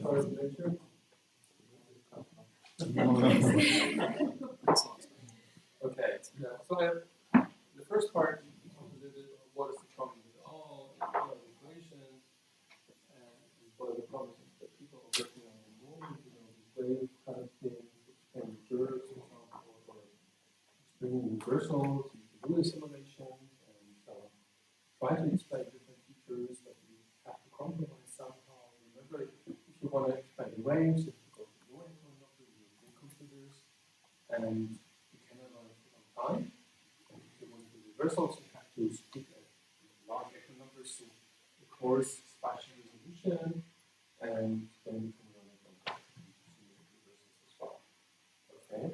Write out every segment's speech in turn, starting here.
start later. Okay, so the first part, we talked a little bit about what is the problem with all, and what are the equations, and what are the problems that people are working on at the moment, these wave kind of things, explaining curves, for example, or explaining universals, you can do the simulations, and try to explain different features, but you have to compromise somehow. Remember, if you want to explain waves, you have to go to numerical numbers, European computers, and you cannot run it on time. And if you want to do reversals, you have to speak at large echo numbers, so of course, spatial resolution, and then you can run it on time. Reversals as well. Okay,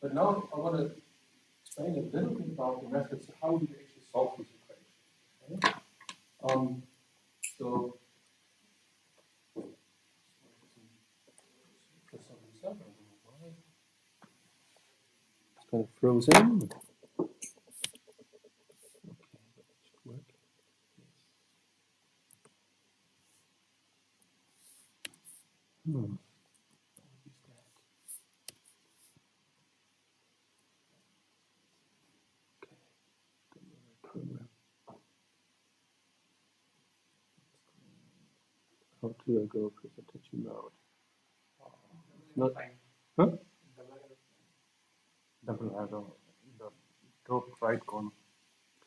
but now I want to explain a little bit about the methods. How do you actually solve these equations? Okay? So for some reason, I don't know why. It's kind of frozen. Okay, that should work. Yes. What is that? Okay, don't know the program. How do I go presentation mode? Not, huh? Double arrow, the top right corner.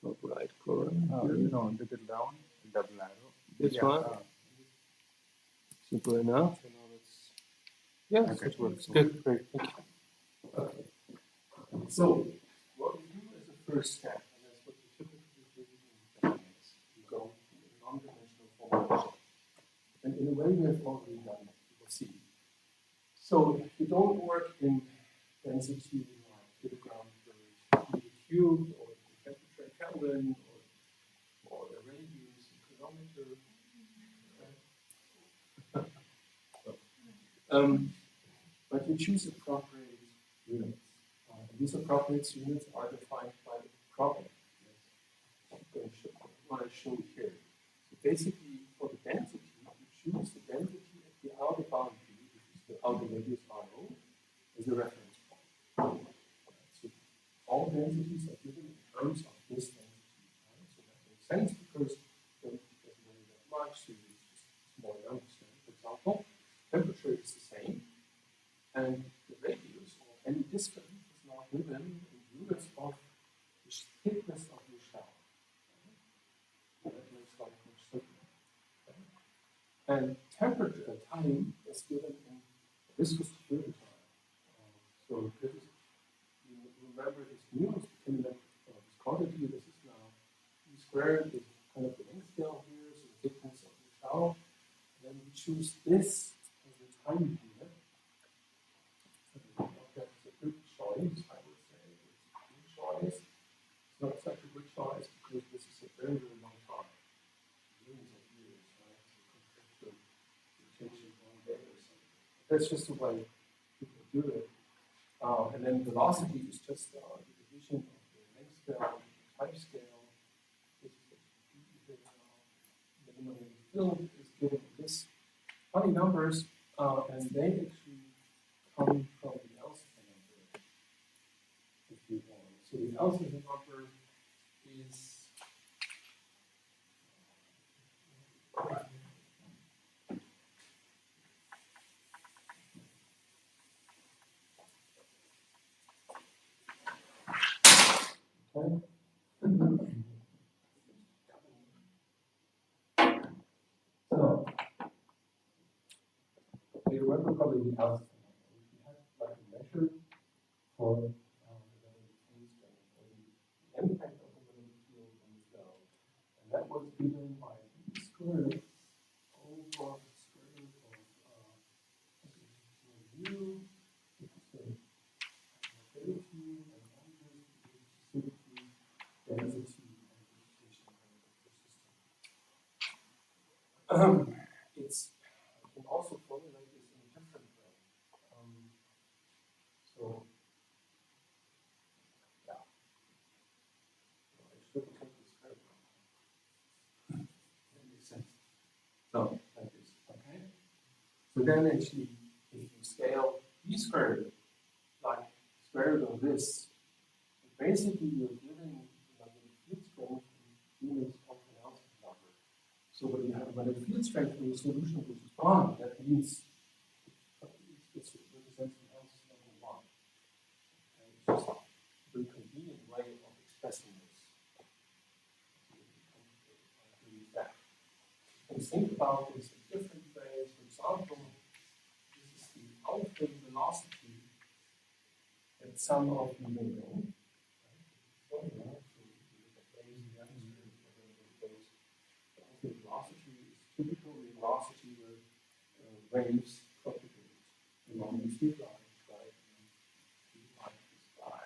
Top right corner. No, a little down, double arrow. This one? Simple enough. So now let's. Yes, Okay, it works. good. Great, thank you. Okay. So, what we do as a first step, and that's what we typically do in mechanics, you go to a non-dimensional formulation. And in a way, we have already done that. You will see. So, if you don't work in density like kilogram per meter cubed, or temperature in Kelvin, or the radius in kilometer, but you choose appropriate units. And these appropriate units are defined by the problem. What I show here. So basically, for the density, you choose the density at the outer boundary, which is the outer radius RO, as a reference point. So all densities are given in terms of this density. Right? So that makes sense because density doesn't vary that much, so you use just small numbers. For example, temperature is the same, and the radius or any distance is now given in units of the thickness of your shell. Right? That makes life much simpler. Okay? And temperature time is given in viscous fluid time. So this is, you remember this mu is dependent on this quantity. This is now E squared is kind of the length scale here, so the thickness of the shell. And then we choose this as the time unit. That's a good choice, I would say. It's a good choice. It's not such a good choice because this is a very, very long time. Millions of years, right? So compared to changing one day or something. That's just the way people do it. And then velocity is just the division of the length scale, time scale. This is what you do now. The numerical field is given this funny numbers, and they actually come from the Elsevier number, if you want. So the Elsevier number is okay. So you remember probably the Elsevier number. We had like a measure for the magnetic field strength, or the impact of the magnetic field on the cell. And that was given by E squared over the square root of mu, which is the mobility and angles, specifically density and vegetation of the system. I can also formulate this in a different way. So, yeah. So I should take this very well. That makes sense. So, like this, okay? So then actually, if you scale B squared, like square root of this, basically you're giving the field strength in units of an Elson number. So when you have a field strength in the solution which is 1, that means it represents an Elson number 1. And it's just a very convenient way of expressing this. And think about this in different ways. For example, this is the outward velocity that some of you may know. The velocity is typical velocity where waves propagate along the field lines, right? Like this by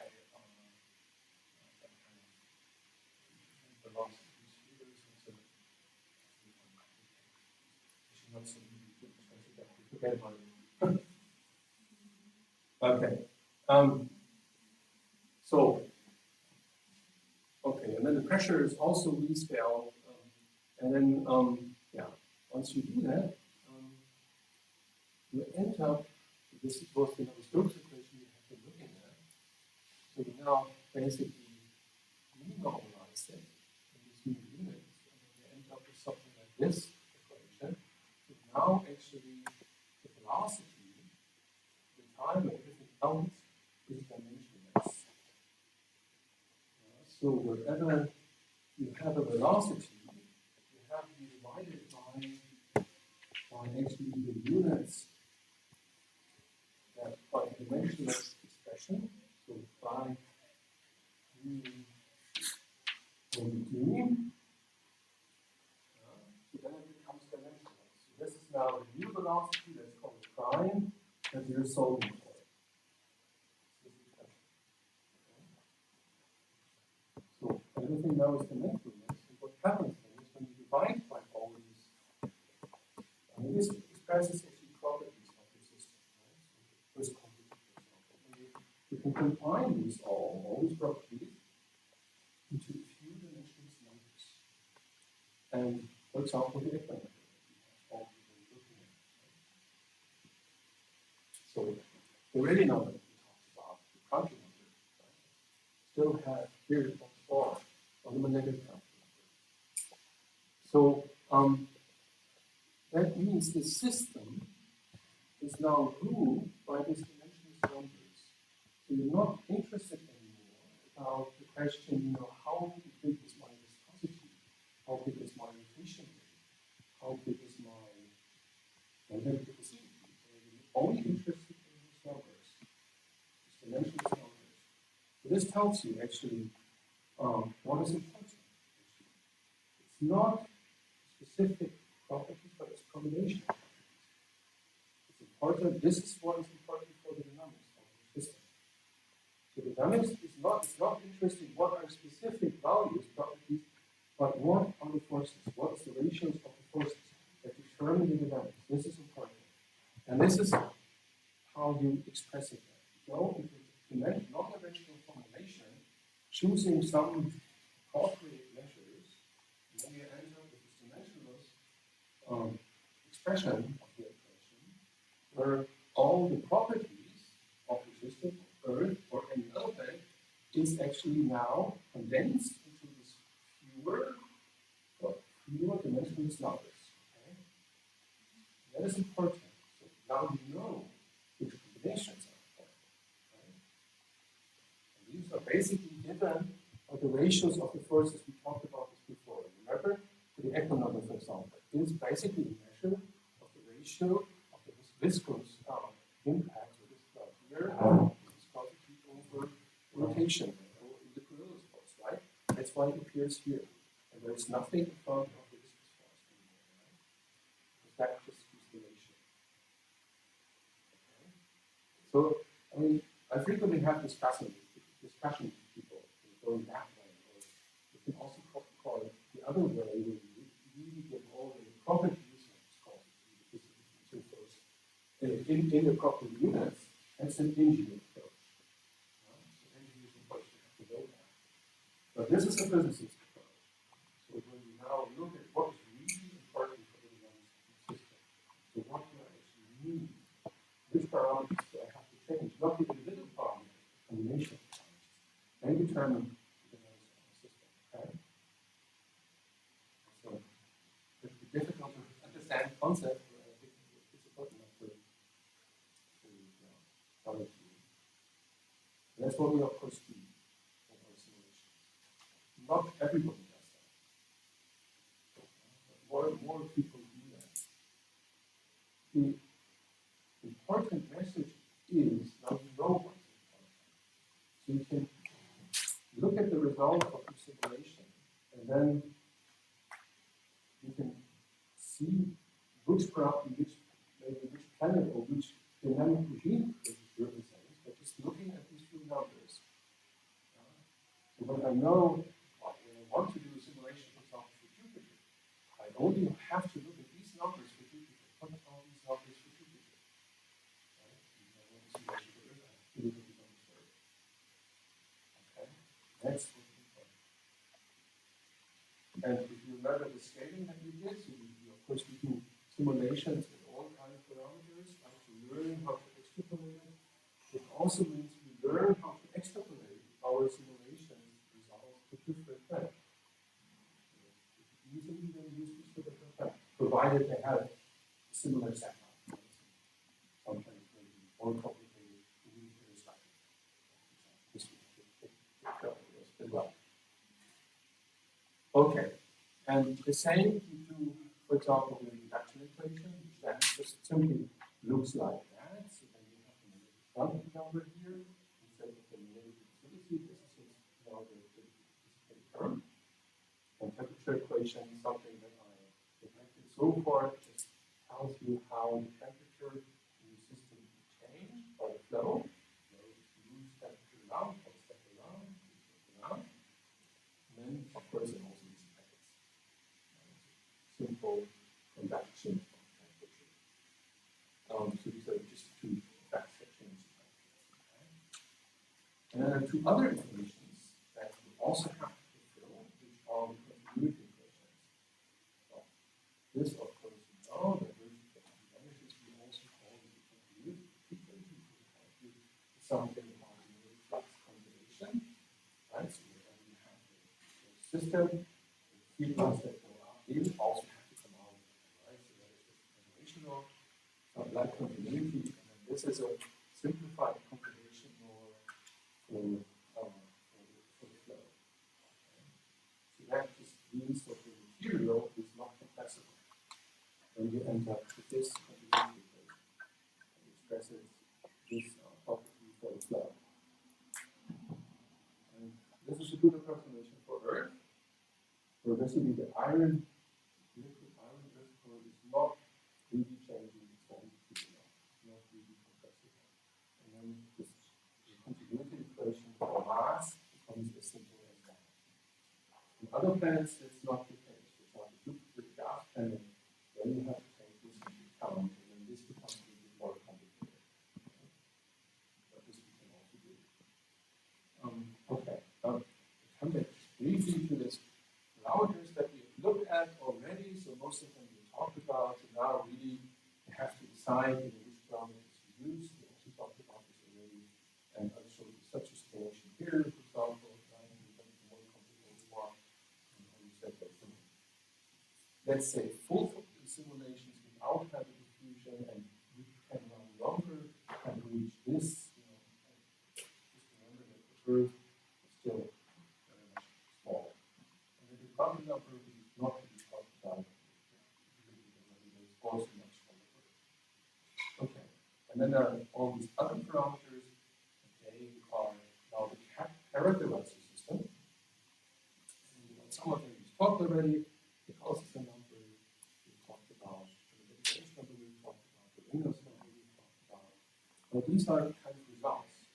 velocity spheres and so not so easy to express it that we forget about it. Okay. Okay, and then the pressure is also rescaled. And then, yeah, once you do that, you end up, this is both the Stokes equation you have been looking at. So you now basically renormalize it in these new units, and then you end up with something like this equation. So now actually the velocity, the time, and everything else is dimensionless. So wherever you have a velocity, you have to be divided by actually the units that by the dimensionless expression. So by u over d, so then it becomes dimensionless. So this is now a new velocity that's called prime that you're solving for. So everything now is dimensionless. And what happens then is when you divide by all these, I mean, this expresses actually properties of the system, right? So first you can combine these all these properties, into a few dimensionless numbers. And for example, the equal number that we have already been looking at. So the ready number that we talked about, the country number, right, still have here or the negative country number. So that means the system is now ruled by these dimensionless numbers. So you're not interested anymore about the question, how big is my viscosity? How big is my rotation rate? How big is my magnetic vicinity? You're only interested in these numbers, these dimensionless numbers. So this tells you actually what is important. It's not specific properties, but it's combination of properties. It's important. This is what is important for the dynamics of the system. So the dynamics is not interested in what are specific values, properties, but what are the forces? What is the ratios of the forces that determine the dynamics? This is important. And this is how you express it. Go into non-dimensional formulation, choosing some appropriate measures, and then you end up with this dimensionless expression of the equation, where all the properties of the system, of Earth, or any other thing, is actually now condensed into this fewer dimensionless numbers. Okay? That is important. So now you know which combinations are important. Right? And these are basically given by the ratios of the forces. We talked about this before. Remember, the equal number, for example, is basically a measure of the ratio of the viscous impact of this cloud here, viscosity over rotation, or the Coriolis force, right? That's why it appears here. And there is nothing in front of the viscous force anymore, right? Because that just is the ratio. Okay? So, I mean, I frequently have discussions with people going that way, or you can also call it the other way, where you really give all the properties of viscosity in the proper units. That's an engineering approach. So engineering approach, you have to know that. But this is a physicist approach. So when we now look at what is really important for the dynamics of the system, so what do I actually need? Which parameters do I have to change? Not the individual parameters, the combination of parameters. Then determine the dynamics of the system. Okay? So it's difficult to understand concept, but I think it's important enough to follow through. And that's what we of course do in our simulation. Not everybody does that. But more people do that. The important message is now you know what's important. So you can look at the result of the simulation and then you can see which planet or which dynamic regime this represents by just looking at these few numbers. So when I know when I want to do a simulation, for example, for Jupiter, I only have to look at these numbers for Jupiter. What are these numbers for Jupiter? Right? If I want a simulation for Earth, I have to look at these numbers for Earth. Okay? That's what's important. And if you remember the scaling that we did, so of course we do simulations with all kinds of parameters, how to learn how to extrapolate it. It also means we learn how to extrapolate our simulation results to different things. Easily then use this for different things, provided they have a similar setup. Sometimes maybe more complicated, very slightly. This we have to take care of this as well. Okay, and the same you do, for example, with the reduction equation, which then just simply looks like that. So then you have the quantum number here instead of the negative facility. This is now the term. And temperature equation, something that I neglected so far, just tells you how the temperature in the system changes by the flow. So you use temperature around, or step around, and then, of course, it also uses packets. Simple conduction of temperature. So these are just two facts that change the temperature. Okay? And then there are two other equations that you also have to fulfill, which are the continuity equations. So this, of course, you know that there's the energies we also call the continuity equation. It's something about the flux conservation. Right? So whenever you have a system, the heat flux that go out in also have to come out. Right? So that is the conservational like continuity, and then this is a simplified configuration for the flow. Okay. So that just means that the material is not compressible. When you end up with this continuity equation, it expresses this property for the flow. And this is a good approximation for Earth. So basically the liquid iron Earth core is not really changing its quantity, not really compressible. And then this continuity equation for Mars becomes as simple as that. In other planets, that's not the case. For example, Jupiter, the gas planet, then you have to take this into account, and then this becomes a little bit more complicated. But this we can also do. Okay, come back briefly to this parameters that we've looked at already. So most of them we talked about. So now really you have to decide which parameters you use. We also talked about this already. And I'll show you such a simulation here, for example. More complicated one. Let's say full simulations without having diffusion, and you can run longer and reach this. Just remember that the Earth is still very much small. And the quantum number is not to be talked about. It's also much smaller. Okay, and then there are all these other parameters. They are now the characterize the system. And some of them we've talked already. The constant number we've talked about. The base number we've talked about. The Windows number we've talked about. But these are kind of results.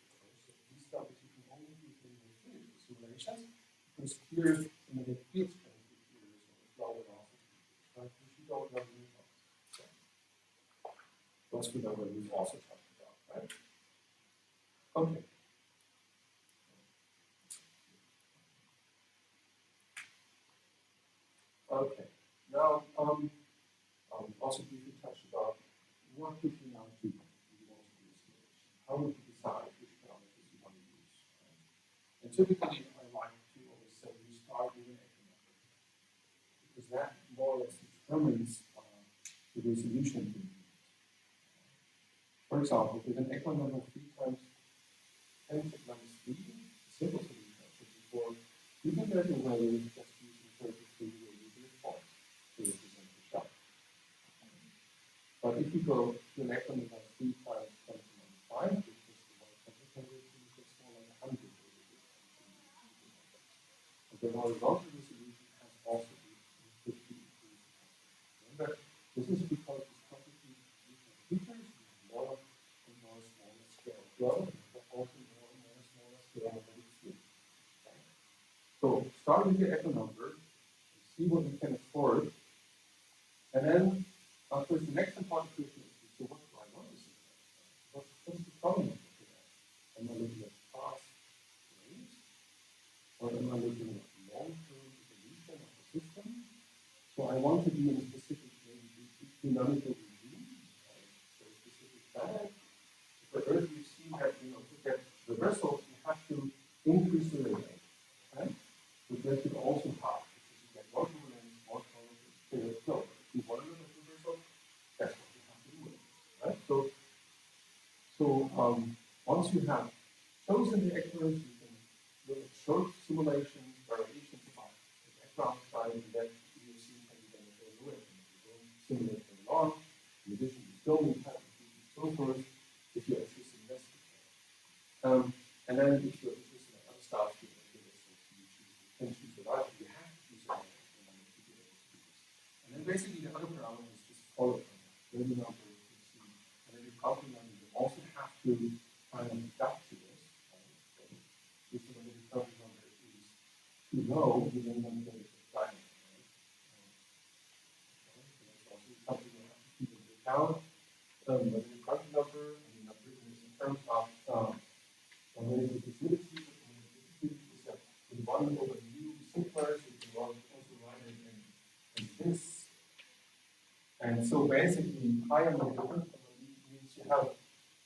So these numbers you can only use in the physical simulations, because here the magnetic field strength here is the flow velocity. Right? Which you don't know the results. So those we know what we've also talked about, right? Okay. Okay. Now also briefly touch about what would you now do if you want to do a simulation? How would you decide which parameters you want to use? Right? And typically, I like to always say you start with an echo number, because that more or less determines the resolution you need. For example, with an echo number 3 times 10 to the minus 3, simple solution I said before, you can get away with just using 33 radial points to represent the shell. But if you go to an echo number 3 times 10 to the minus 5, which is the one temperature, it gets more like 100 radial points. And the horizontal resolution has also been increased. Remember, this is because this quantity features more and more smaller scale growth, but also more and more smaller scale magnetic field. Okay? So start with your echo number, see what you can afford, and then of course the next important question is, so what do I want to see? What's the problem with that? Am I looking at fast waves, or am I looking at long-term evolution of the system? So I want to be in a specific dynamical regime, so a specific band. For Earth, we've seen that to get reversals, you have to increase the rate, right? But that should also have, because you get more turbulence, more flow. If you want to look at reversal, that's what you have to do, right? So once you have chosen the actors, you can look at short simulations, variations of the background side, and then you see how you can evaluate them. You don't simulate them long. In addition, you still need to have so forth if you're interested in this. And then if you're interested in other stuff, you can choose the right. You have to choose the right one to be able to do this. And then basically the other parameters just follow from that. Radial number, you can see, and then your country number, you also have to kind of adapt to this. So if the country number is too low, you then don't get it right. So that's also something you have to keep in account. But the country number, I mean, I've written this in terms of magnetic diffusivity, is that the volume over mu is simpler, so you can also write it in this. And so basically, higher magnetic means you have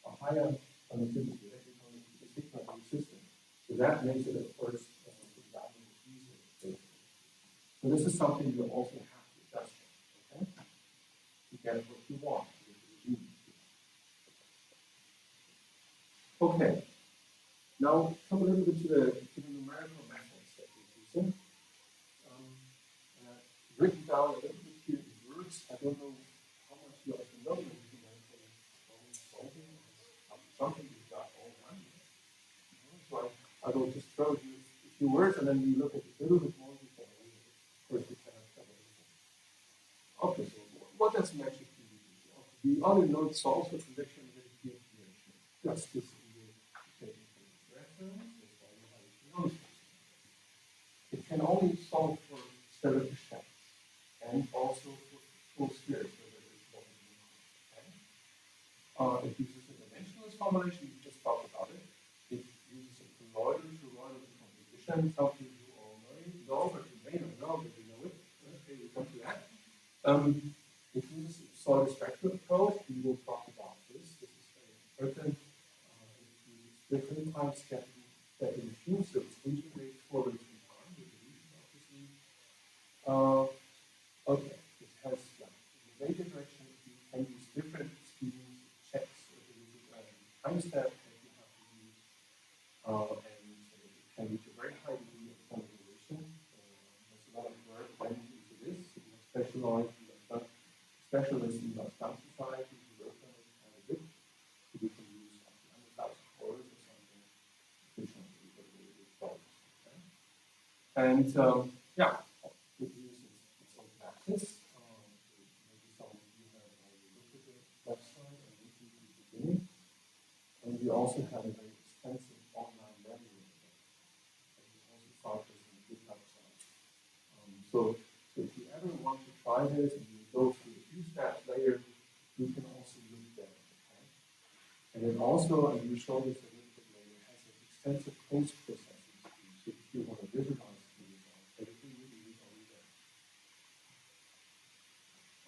a higher conductivity, electrical signal in the system. So that makes it, of course, easier. So this is something you also have to adjust for, okay? To get what you want. Okay. Now come a little bit to the numerical methods that we're using. Written down a little bit here in words. I don't know how much you are familiar with numerical problem solving. Something we've got all done. So I will just throw you a few words, and then we look at it a little bit more before first we cannot cover everything. Okay, so what does magic do? We only know it solves a convection with a relation. Just this in the reference. That's why you have it. It can only solve for spherical shapes and also for full spheres, where there is one dimension. It uses a dimensionless formulation, we just talked about it. It uses a colloidal to toroidal decomposition, something you all know, but you may not know, but you know it. Okay, we come to that. It uses a pseudo-spectral approach. We will talk about this. This is very important. It uses different types of definition, so it's integrated forward in time, the solution, obviously. Okay, it has in the radio direction, you can use different schemes, checks, time step that you have to use, and it can reach a very high degree of standardization. There's a lot of work went into this. Specialized specialists in the stamp society who work on it quite a bit. So we can use up to 100,000 cores or something efficiently because it solves. Okay? And yeah, it uses its own classes. Maybe some of you have already looked at the website and YouTube at the beginning. And we also have a very extensive online library that we also found this on the GitHub site. So if you ever want to try this and you go through a few steps later, you can also look there. Okay? And then also, and we show this a little bit later, has an extensive post-processing scheme. So if you want to visualize the results, everything really is already there.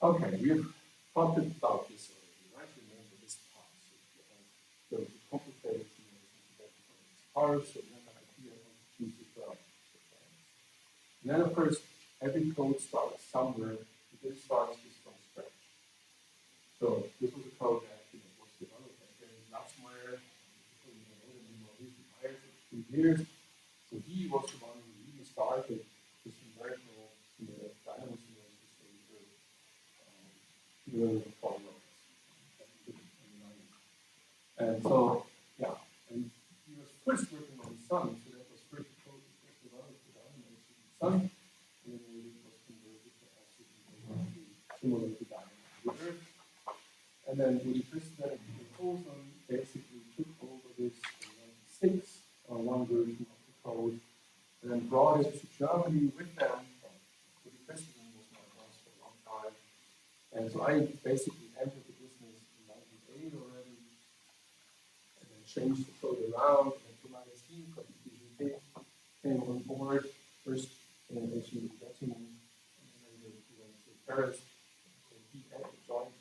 Okay, we've talked about this already, right? The cars, so you have an idea how to choose the cloud. And then, of course, every code starts somewhere. This starts just from scratch. So this was a code that was developed by Gary Glassmeyer, for 2 years. So he was the one who really started this numerical dynamo simulation for and so, yeah, and he was first working on the sun, so that was first code that was developed for dynamo in the sun, and then it was converted to also simulate the dynamo of the Earth. And then Woody Christensen and Olson basically took over this in 1996, one version of the code, and then brought it to Germany with them. Woody Christensen was my boss for a long time. And so I basically entered the business in 1998 already, and then changed the code around, and to my team, came on board, first actually getting, and then we went to Paris. So he joined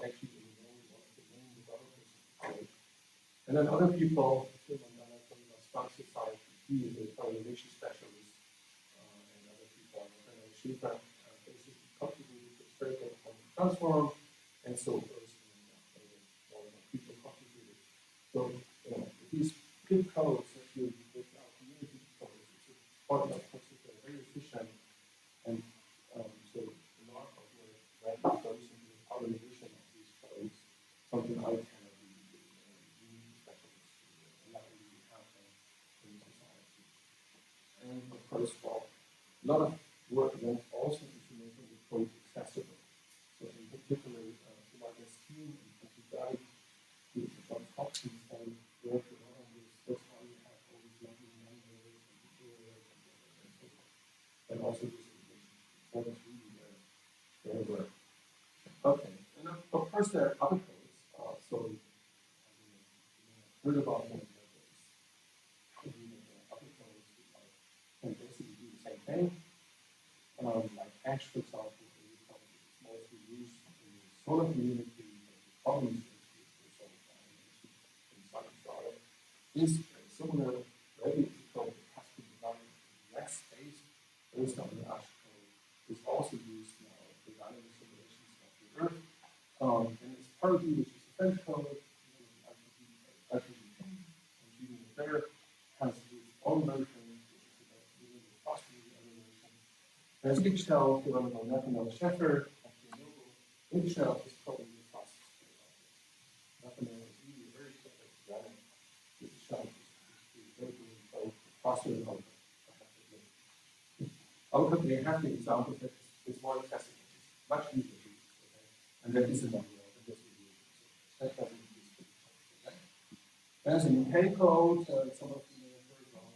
actually one of the main developers of the code. And then other people, from the Spark Society, he is a correlation specialist, and other people, Schäfer, basically contributed to spherical transform, and so forth. People contributed. So these big codes that you with our community codes, it's important, of course, that they're very efficient, and so a lot of work that goes into the correlation of these codes, something I cannot do. You need specialists and not really have them in society. And of course, a lot of work went also into making the code accessible. So in particular, like a scheme and guide with the options that work with all of this. That's why you have all these lovely numbers and tutorials and so forth. And also this information. So that's really their work. Okay. And of course there are other codes. So heard about them. Other codes can basically do the same thing. Like hash, for example, is mostly used in the solar community, problems with solar in some startup is very similar. Maybe it's code that has to be done in less space based on the hash code is also used now for dynamic simulations of the Earth. And it's Parity, which is the French code, actually, and even there has its own version, which is the possibly other version. There's Int'l, developed by Nathaniel Scheffer at Geomagnetic. Int'l is probably the fastest code. Nathaniel is really a very clever programmer. Int'l is very good code, faster than Outlook, I have to admit. Outlook, they have the example that it's more accessible, it's much easier to use. Okay? And there is a manual that does review. That doesn't use it. Okay? There's a UK code, some of you may have heard about.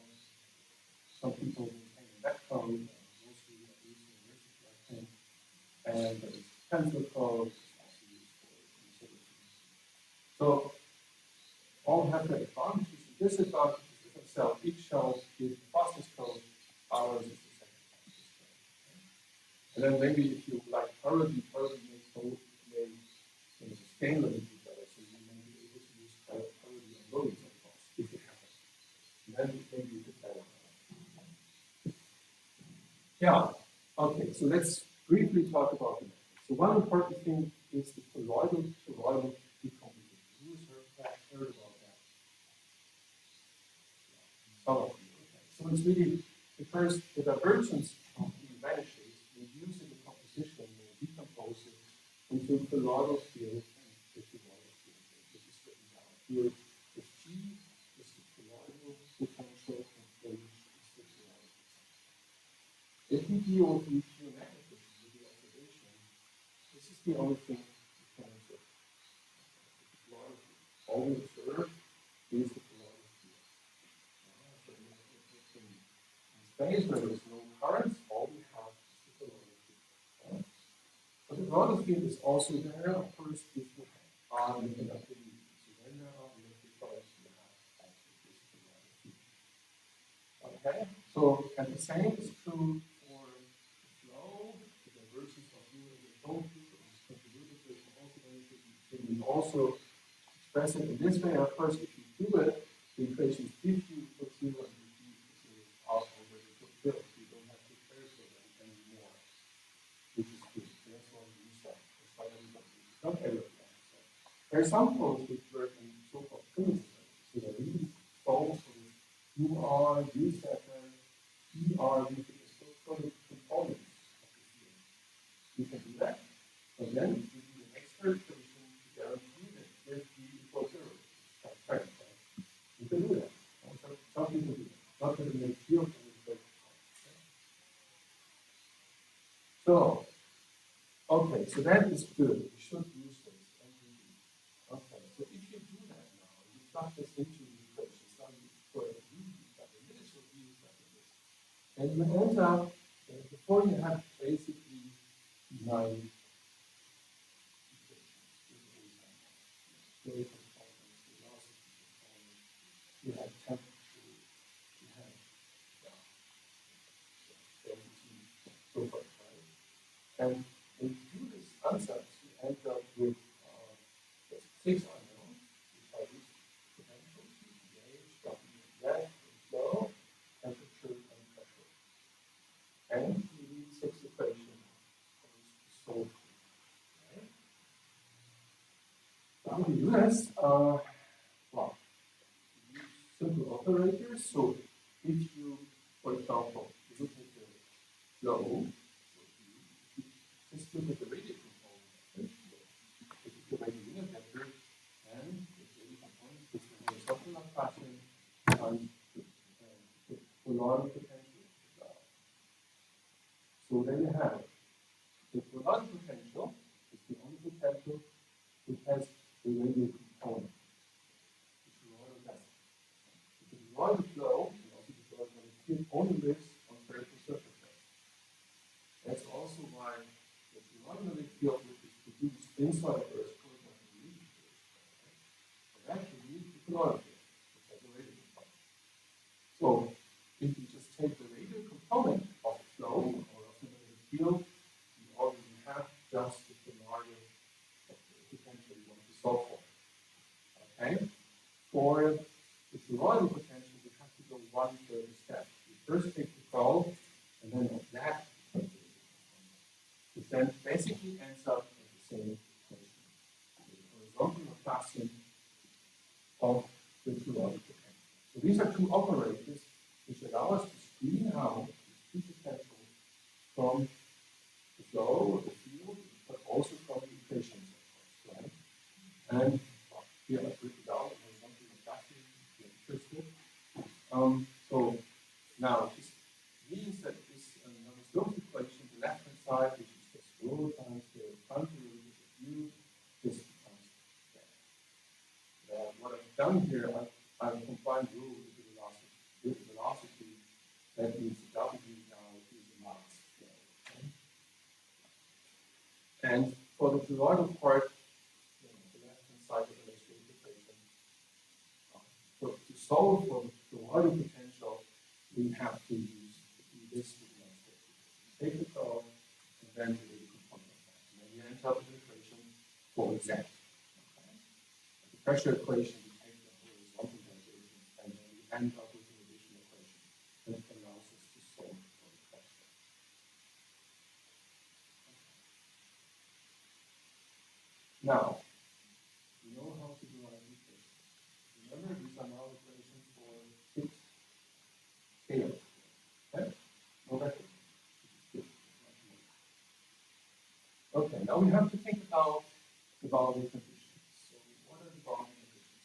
Some people maintain that code. And there is pencil code, also used for utilities. So all have their advantages and disadvantages. If itself, each shell is the fastest code, ours is the second fastest code. And then maybe if you like Parity makes code scale a little bit better, so you may be able to use Parity on loads of costs if you have it. And then maybe you could better. Yeah. Okay, so let's briefly talk about the method. So one important thing is the toroidal decomposition. Who has heard about that? Some of you. Okay. So it's really the divergence of the vanishes, we use in the composition, we decompose it into a toroidal field and the toroidal field, which is written down here. If G is the toroidal potential and H is the toroidal potential. If we deal with the geomagnetic with the observation, this is the only thing we can observe. All we observe is the toroidal field. In space where there is no currents, all we have is the toroidal field. But the toroidal field is also there, of course, if you are looking at the so when there are electric currents, you have also this toroidal field. Okay, so and the same is true for the flow, the divergence of you and the flow, so we also express it in this way. Of course, if you do it the equations if you fulfill and repeat are already fulfilled. You don't have to care for them anymore, which is good. That's why we use that. That's why everybody uses it. Not everyone. So there are some codes which work in so-called primitive languages. So they really fall for the UR, USEtter, ER, using the so-called components of the field. You can do that, but then you do an extra equation to guarantee that there's D equals 0. That's right. You can do that. Some people do that. Not that it makes field and it's very hard. So, okay, so that is good. We should use this. Okay, so if you do that now, you plug this into the equation, so you put a U like this or U like this. And you end up, before you have basically 9 equations. You have temperature, you have density, so forth, right? And when you do this ansatz, you end up with 6 unknowns, which are these potentials, pH, W, and flow, temperature, and pressure. And you need 6 equations to solve it. Right? How do you do this? Well, simple operators. So if you, for example, you look at the flow, so you just look at the radial component, this is the radial unit vector, and the radial component is the horizontal Laplacian times the polar potential. So there you have it. The polar potential is the only potential which has the radial component. The toroidal flow, and also the toroidal field, only lives on spherical surfaces. That's also why the toroidal field, which is produced inside Earth, corresponds to the region of Earth. And actually, the toroidal field, which has a radial component. So, if you just take the radial component of the flow or of the field, you already have just the toroidal potential you want to solve for. Okay? For the toroidal potential, you have to go one further step. You first take the flow, and then of that, which then basically ends up at the same equation. The horizontal Laplacian of the toroidal potential. So these are two operators which allow us to screen out the two potentials from the flow or the field, but also from the equations, of course, right? And here I've written down the horizontal Laplacian if you're interested. So now this means that this Navier-Stokes equation, the left-hand side, which is just rho times the time derivative of u, this becomes that. What I've done here, I've combined rho with the velocity. With the velocity, that means the W now is the mass. Okay? And for the toroidal part, the left-hand side of the Navier-Stokes equation, to solve for the toroidal potential, we have to use this with the Navier-Stokes equation. Take the curve and then the radial component of that. And then you end up with an equation for Z. Okay? The pressure equation, we take the horizontal derivative, and then we end up with an additional equation that allows us to solve for the pressure. Now, you know how to derive equations. Remember, these are now equations for 6 scales. Okay? No vector. Okay, now we have to think about the boundary conditions. So, what are the boundary conditions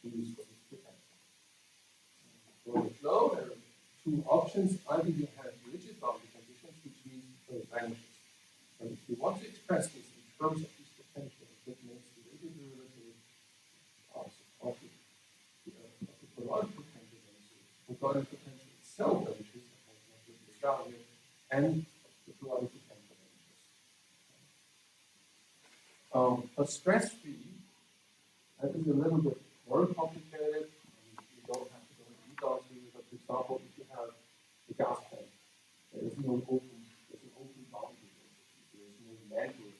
we use for this potential? For the flow, there are two options. Either you have rigid boundary conditions, which means the flow vanishes. And if you want to express this in terms of these potentials, that makes the radial derivative of the toroidal potential vanishes. The toroidal potential itself vanishes, and the toroidal potential vanishes. For stress-free, that is a little bit more complicated. You don't have to go into details here, but for example, if you have a gas tank, there is no open boundary. There is no manual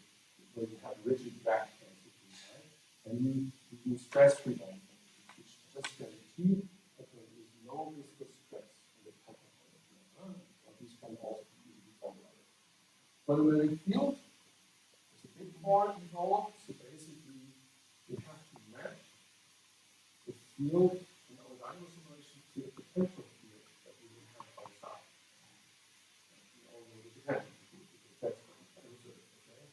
where you have rigid back basically, right? And you do stress-free boundary, which just guarantee see that there is no viscous stress on the top of the floor. These can also be easily formulated. For the magnetic field, there's a bit more involved. So basically, we have to match the field in our dynamo simulation to the potential field that we will have outside. We all know the potential field because that's what we observe. Okay?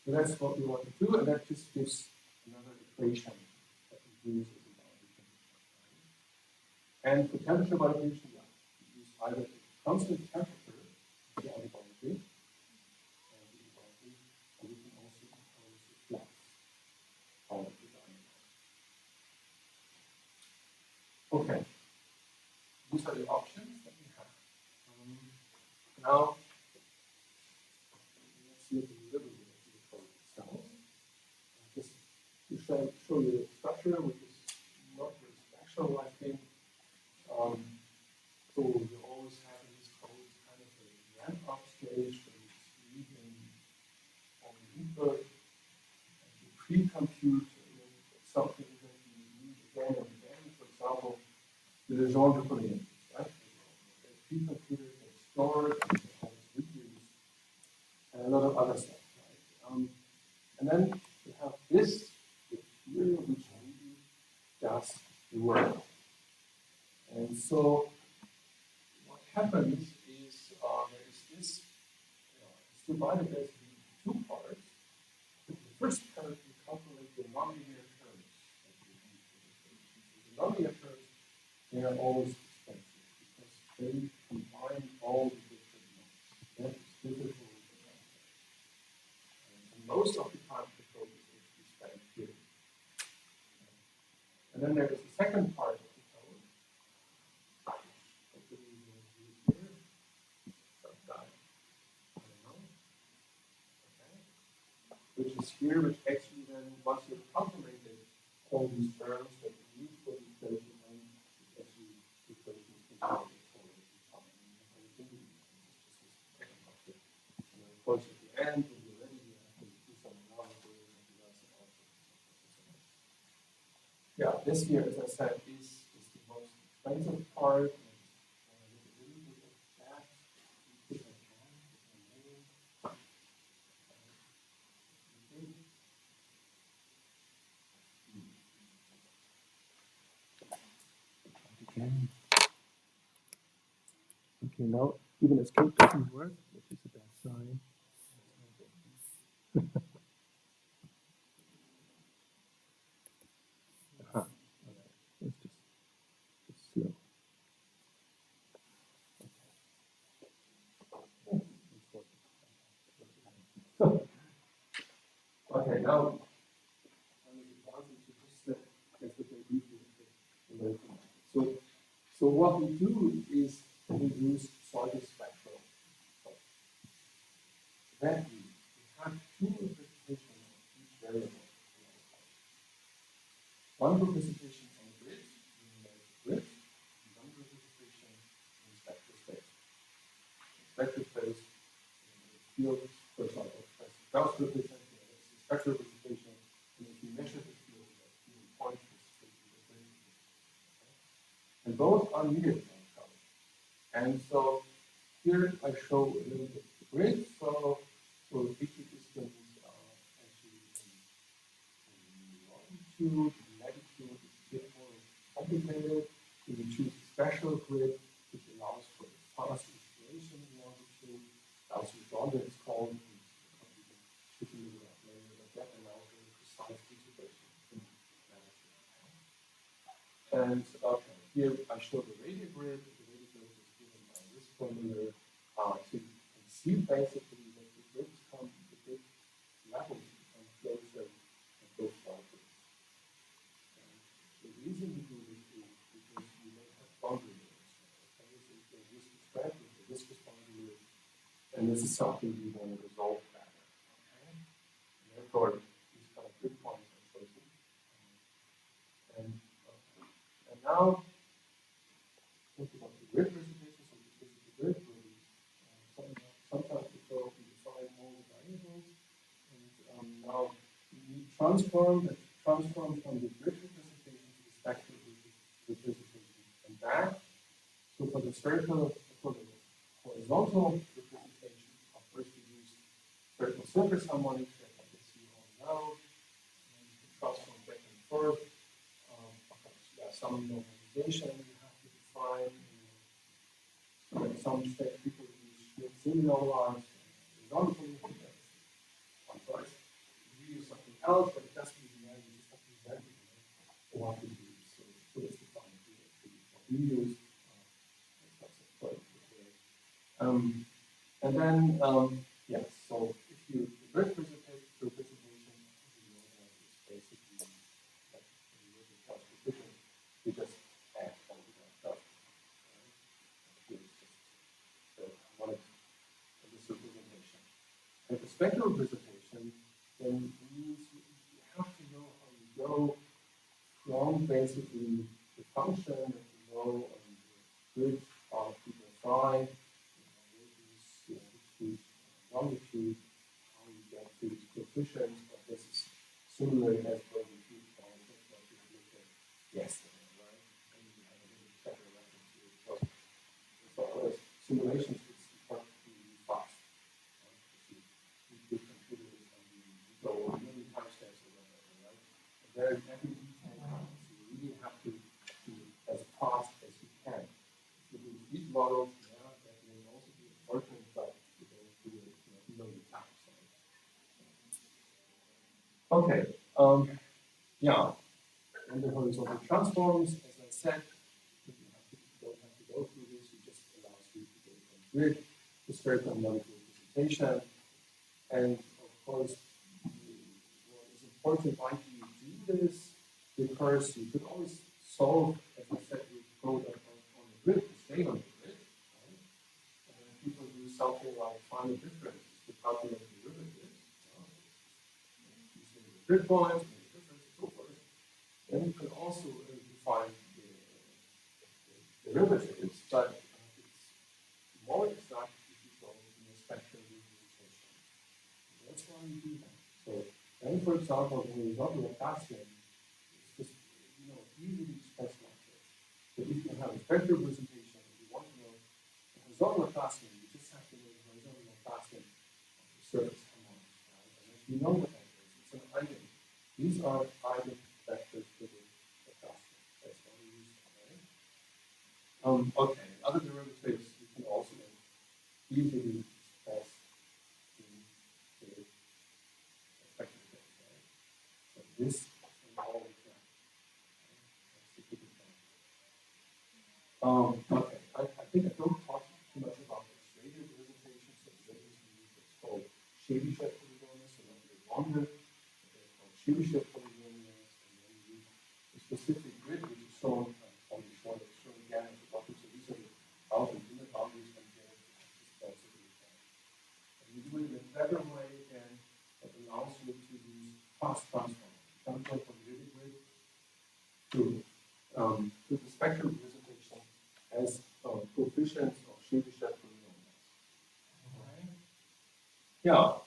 So that's what we want to do, and that just gives another equation that we use as a boundary condition. And for temperature validation, yeah, we use either the constant temperature as the outer boundary, or we can also impose a flux on the dynamo. Okay, these are the options that we have. Now, let's look a little bit at the code itself. Just to show you the structure, which is not very special, I think. So you always have in these codes kind of a ramp-up stage where you read in all the input, and you pre-compute something that you need again and again. For example, the Legendre coordinates, right? They pre-computed, they stored, they always reduced, and a lot of other stuff, right? And then you have this here, which really does the work. And so what happens is there is this, it's divided basically into two parts. The first part, we calculate the nonlinear terms. The nonlinear terms, they are always expensive because they combine all the different nodes. That is difficult. And most of the time, the code is actually spent here. And then there is the second part of the code, which is here, which actually then, once you've calculated all these terms that you need for the equation, and it's actually the equation is calculated for every time. And of course, at the end, when you're ready, you have to do some analysis and do some output. Yeah, this here, as I said, is the most expensive part. Okay, now even escape doesn't work, which is a bad sign. Okay. Let's just slow. Okay, now so what we do is we use pseudo-spectral. That means we have two representations of each variable. One representation on the grid, in the grid, and one representation in spectral space. In spectral space, the field, for example, as the Gauss represents the spectral representation, and if you measure the field, the point is the grid. And both are needed on color. And so here I show a little bit the grid. So equidistance actually in longitude, latitude is a bit more complicated. We choose a special grid which allows for fast integration in longitude. Gaussian Jordan is called, but that allows for precise integration in latitude. And here I show the radial grid. The radial grid is given by this formula. So you can see basically that the grids come, the grid levels become closer and closer farther. The reason we do this is because we may have boundary layers. Okay, so if there's viscous spread, if there's viscous boundary layers, and this is something we want to resolve better. Okay, and therefore these kind of grid points are chosen. And now, think about the grid presentation. So this is the grid where we sometimes we define all the variables. And now we need transform from the grid representation to the spectral representation and back. So for the spherical, for the horizontal representation, of course we use spherical surface harmonics that I can see all now. And you can transform back and forth. Of course, some normalization you have to define. So that some people use semi-normalized, horizontally. Of course, you use something else, but it doesn't really matter. You just have to invent it. What to use. So it's defined here. What we use. And then, yes, so if you representation is basically like coefficient, you just add all the stuff. Here is just one of this representation. And the spectral representation then means you have to know how you go from basically the function that you know on the grid of people phi, longitude, how you get to these coefficients, but this is similar as what we did on what we looked at yesterday, right? And you have a little better reference here because for our simulations it's important to be fast. Right? You do computers and you go a million timestamps or whatever, right? And there is every detail counts. So you really have to do as fast as you can. If you do speed models, that may also be important, but you don't do it million times. Okay, yeah, and the horizontal transforms, as I said, you don't have to go through this, it just allows you to go from grid to spherical harmonic representation. And of course, what is important, why do you do this? Because you could always solve, as I said, you go on the grid, to stay on the grid, right? And people do something like find a difference to calculate the derivatives. Using the grid points, and the difference, and so forth. Then you can also define the derivatives, but it's more exact if you go in a spectral representation. That's why we do that. So then, for example, when you got a Laplacian, it's just easily expressed like this. So if you have a spectral representation, and you want to know the horizontal Laplacian, you just have to know the horizontal Laplacian of the surface harmonics, right? And if you know what that is, it's an eigen. These are eigen vectors for the Laplacian. That's what we use, right? Okay, other derivatives you can also easily express in the spectral case, right? So this is all we can. That's the typical thing. Okay, I think I don't talk too much about this radial representation. So radial is what's called Chebyshev polynomials, so not the longer, but they're called Chebyshev polynomials, and then you use a specific grid, which is shown on the short, it's shown again at the bottom. So these are the boundary inner boundaries and here this density. And you do it in a clever way again that allows you to use fast transform. Transform from the grid to the spectral representation as coefficients of Chebyshev polynomials. Okay. Yeah.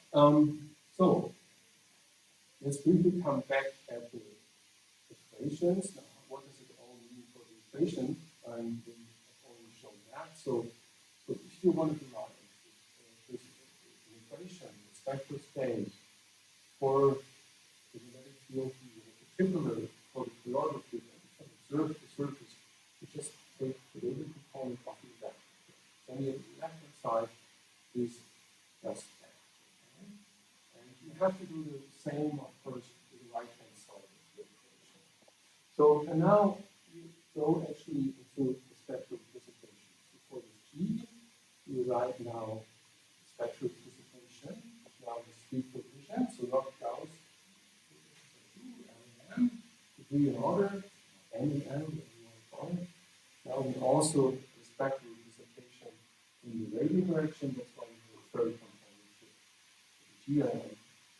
So let's briefly come back at the equations. Now, what does it all mean for the equation? And we have already shown that. So if you want to derive an equation, the spectral space for the magnetic field, particularly for the periodic field, and observe the surface, you just take the little component of the vector. Then the left-hand side is just that. Okay? And you have to do the same, of course, with the right-hand side of the equation. So, and now you go actually into the spectral representation. So for the G, you write now spectral representation, which now has three coefficients, so not Gauss, 2, M, degree in order, N and M, whatever you want to call it. Now we also the spectral representation in the radial direction, that's why we have a third component to the G and M.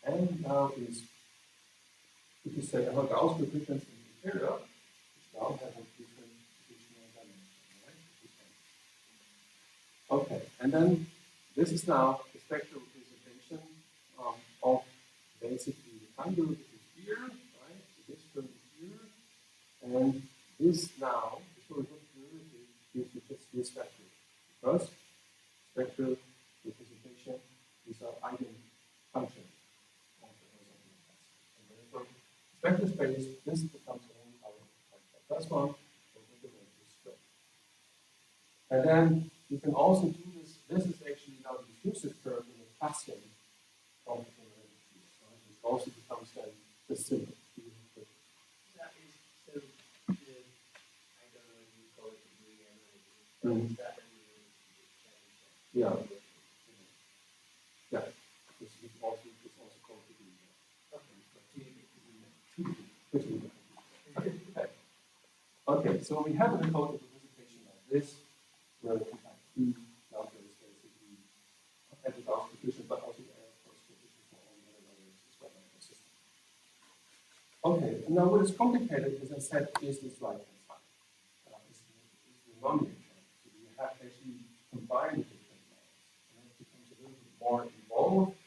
And now is, if you say our Gauss coefficients in the interior, which now have a different additional dimension, right? Okay, and then this is now the spectral representation of basically the time derivative here, right? So this term is here, and this now, the short-term derivative gives you just this vector. Because spectral representation is an eigenfunction of the horizontal test. And therefore, vector space, this becomes only our plus one over the vector square. And then you can also do this. This is actually now the diffusive term in the Classian of the magnetic field. Right? It also becomes then the symbol. That is so the, I don't know if you call it degree and that Yeah. Yeah. This is also called degree. Okay. Okay, so we have a decoded representation like this, where we have two numbers basically at the Gauss coefficient, but also the error coefficient for all the other variables as well in the system. Okay, and now what is complicated, as I said, is this right-hand side. Is the nonlinear term. So we have actually combined the different layers, and it becomes a little bit more involved.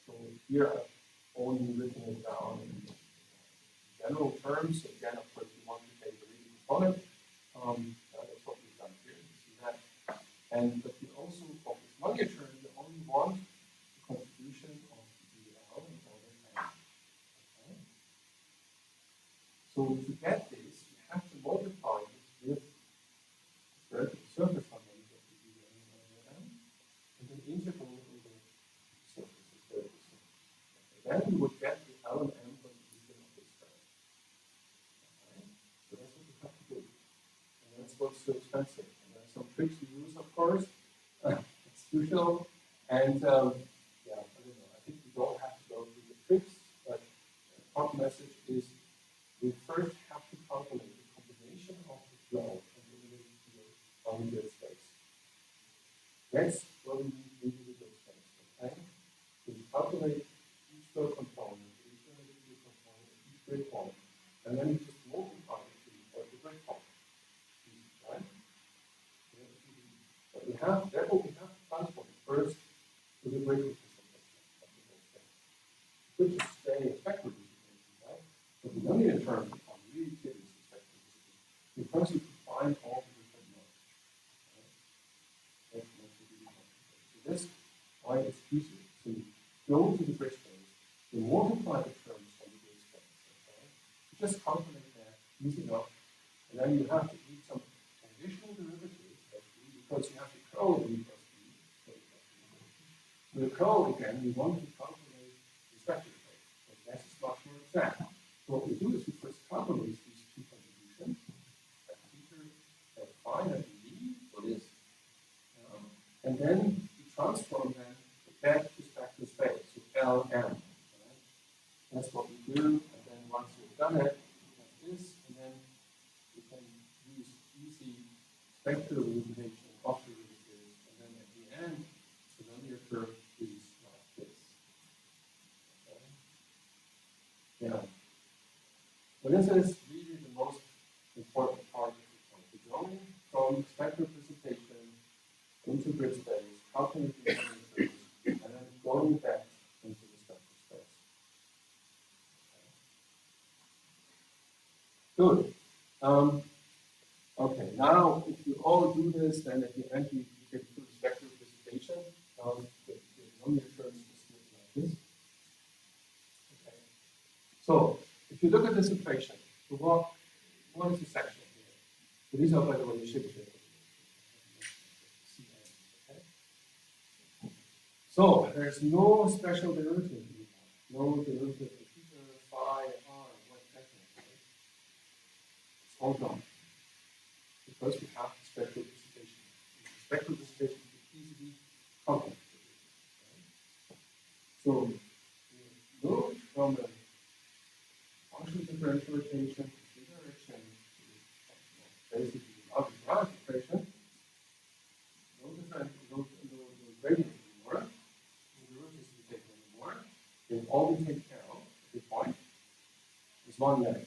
So here I've only written it down in general terms. So again, of course, we want to take the real component. That's what we've done here. You see that. And but we also, for this nonlinear term, we only want the contribution of DL and order n. Okay. So to get this, we have to multiply this with the surface fundament of the DL and order n, and then integral over the surface of the surface. Then we would get the L and M contribution of this term. Okay. So that's what we have to do. And that's what's so expensive. And there's some tricks we use, of course. It's usual. And yeah, I don't know. I think we don't have to go through the tricks, but the top message is we first have to calculate the combination of the flow and the limited field on the space. That's what we need individual space. Okay? So we calculate each flow component, each limited field component, each grid point, and then we just multiply it to the grid point. Right? But we have, therefore, we have to transform it first to the grid representation of the whole space. Which is stay a spectral representation, right? But the nonlinear terms become really curious in spectral representation because you combine all the different nodes. Right? That's really complicated. So that's why it's easier to go to the grid space, to multiply the terms on the grid space. Okay? You just calculate that, easy enough, and then you have to do some additional derivatives, actually, because you have to curl v plus b. So the curl, again, we want to calculate the spectral space, but that is much more exact. So what we do is we first calculate these two contributions, at theta, at phi, and v, for this, and then we transform them back to spectral space, so Lm. Right? That's what we do, and then once we've done it, we have this, and then we can use easy spectral representation of the derivatives, and then at the end, the linear curve is like this. Okay? Yeah. So this is really the most important part of the point. We're going from spectral representation into grid space, calculating the linear curves, and then going back into the spectral space. Okay. Good. Okay, now if you all do this, then at the end you get to the spectral representation. The nonlinear terms is like this. Okay. So if you look at this equation, so what is the section here? So these are, by the way, the shape equations. Okay. So there's no special derivative here. No derivative of theta, phi, r, whatever. It's all gone. Because we have the spectral representation. The spectral representation is easily calculated. Right? So we go from a partial differential equation to the direction to basically the algebraic equation. No gradient anymore. No derivatives to be taken anymore. They've all been taken care of at this point. There's one left.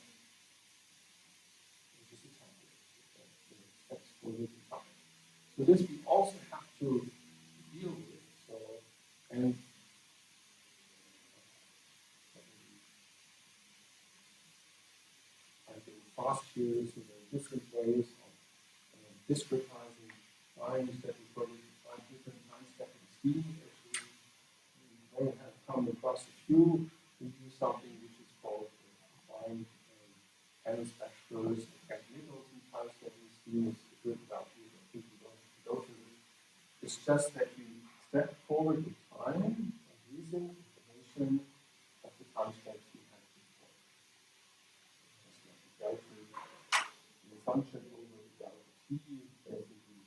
So this we also have to deal with. So, and I go fast here so that different ways of discretizing times that we probably find different time stepping schemes. Actually, we may have come across a few. We use something which is called combined spectrals and Nicholson time stepping scheme. It's good about you. I think we don't have to go through this. It's just that we step forward in time using information of the time steps we had before. It's like we go through the function over the delta t, basically, in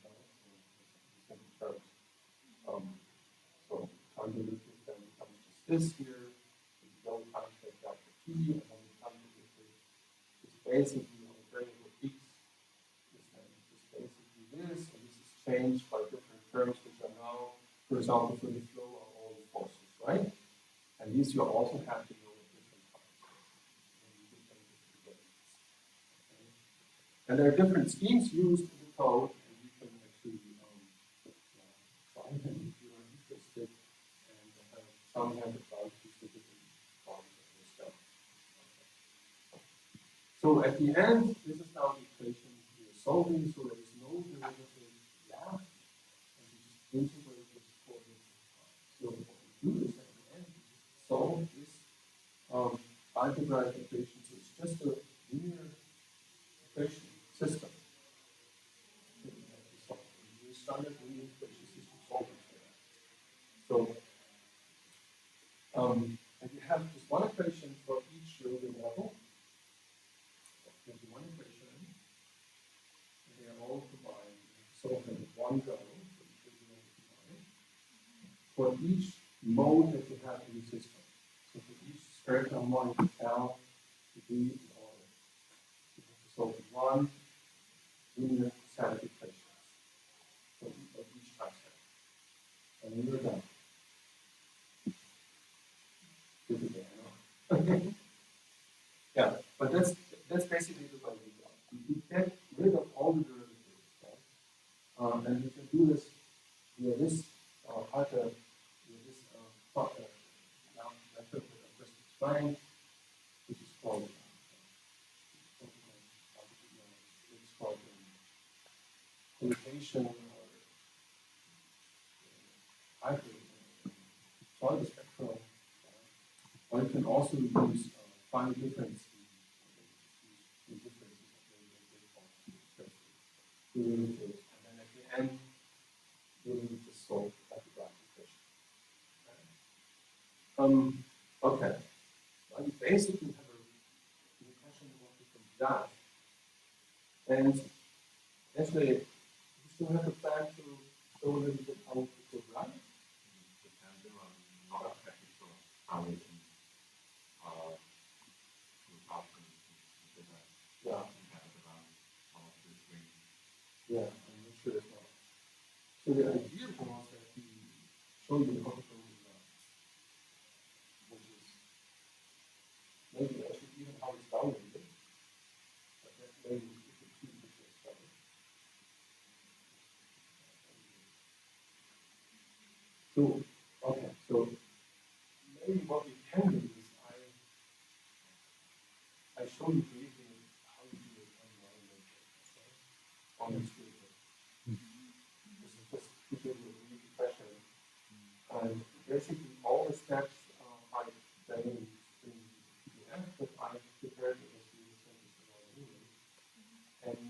terms. So time derivative then becomes just this here. If you don't time step delta t, and then the time derivative is basically on the variable x is then just basically this, and this is changed by different terms which are now, for example, for the flow are all forces, right? And these you also have to know at different times. And there are different schemes used in the code, and you can actually try them if you are interested. And some have advantages to different forms of this stuff. So at the end, this is now the equation we are solving, so there is no derivative left, and we just integrate this for different times. So what we do is at the end, we just solve this algebraic equation. So it's just a linear equation system that we have to solve. We use standard linear equation system solving for that. So, and you have just one equation for each Römer level. There's one equation, and they are all combined. So in one go for each mode that you have in the system. So for each spherical harmonic L to be in order. You have to solve one linear set of equations for each time step. And then you're done. This is it, I know. Yeah, but that's basically the way we go. You get rid of all the derivatives, right? And you can do this via this other method that I just explained, which is called collocation or hybrid solid spectral. Or you can also use find difference in differences of derivatives, and then at the end you will just solve the algebraic equation. Okay. Well, you basically have an impression of what you can do that. And actually, you still have a plan to show a little bit how it could run. Depending on not technical how we can Yeah. Yeah, I'm not sure as well. So the idea was that we show you how to do that, which is maybe actually even how it's downloaded, but that maybe we could choose to just start it. So, okay, so maybe what we can do is I show you briefly how to do it on the screen. This is just to give you a brief impression. And basically all the steps are then in PDF, but I prepared it as we and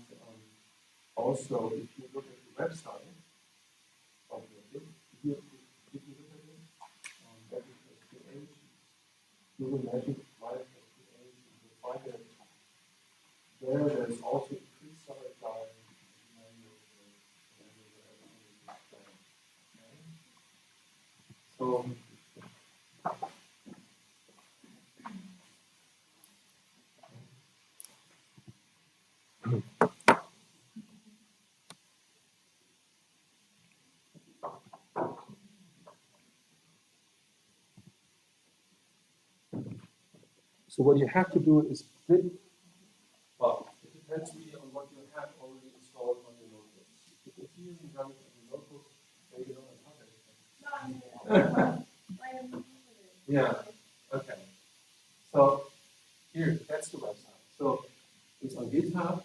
also, if you look at the website of the if you look at it, that is SPH, Numerical Live SPH, you will find that there's also a pre-solid guide manual so So what you have to do is split. Well, it depends really on what you have already installed on your notebooks. If you run it on your notebooks, maybe not on others. Yeah. Okay. So here, that's the website. So it's on GitHub.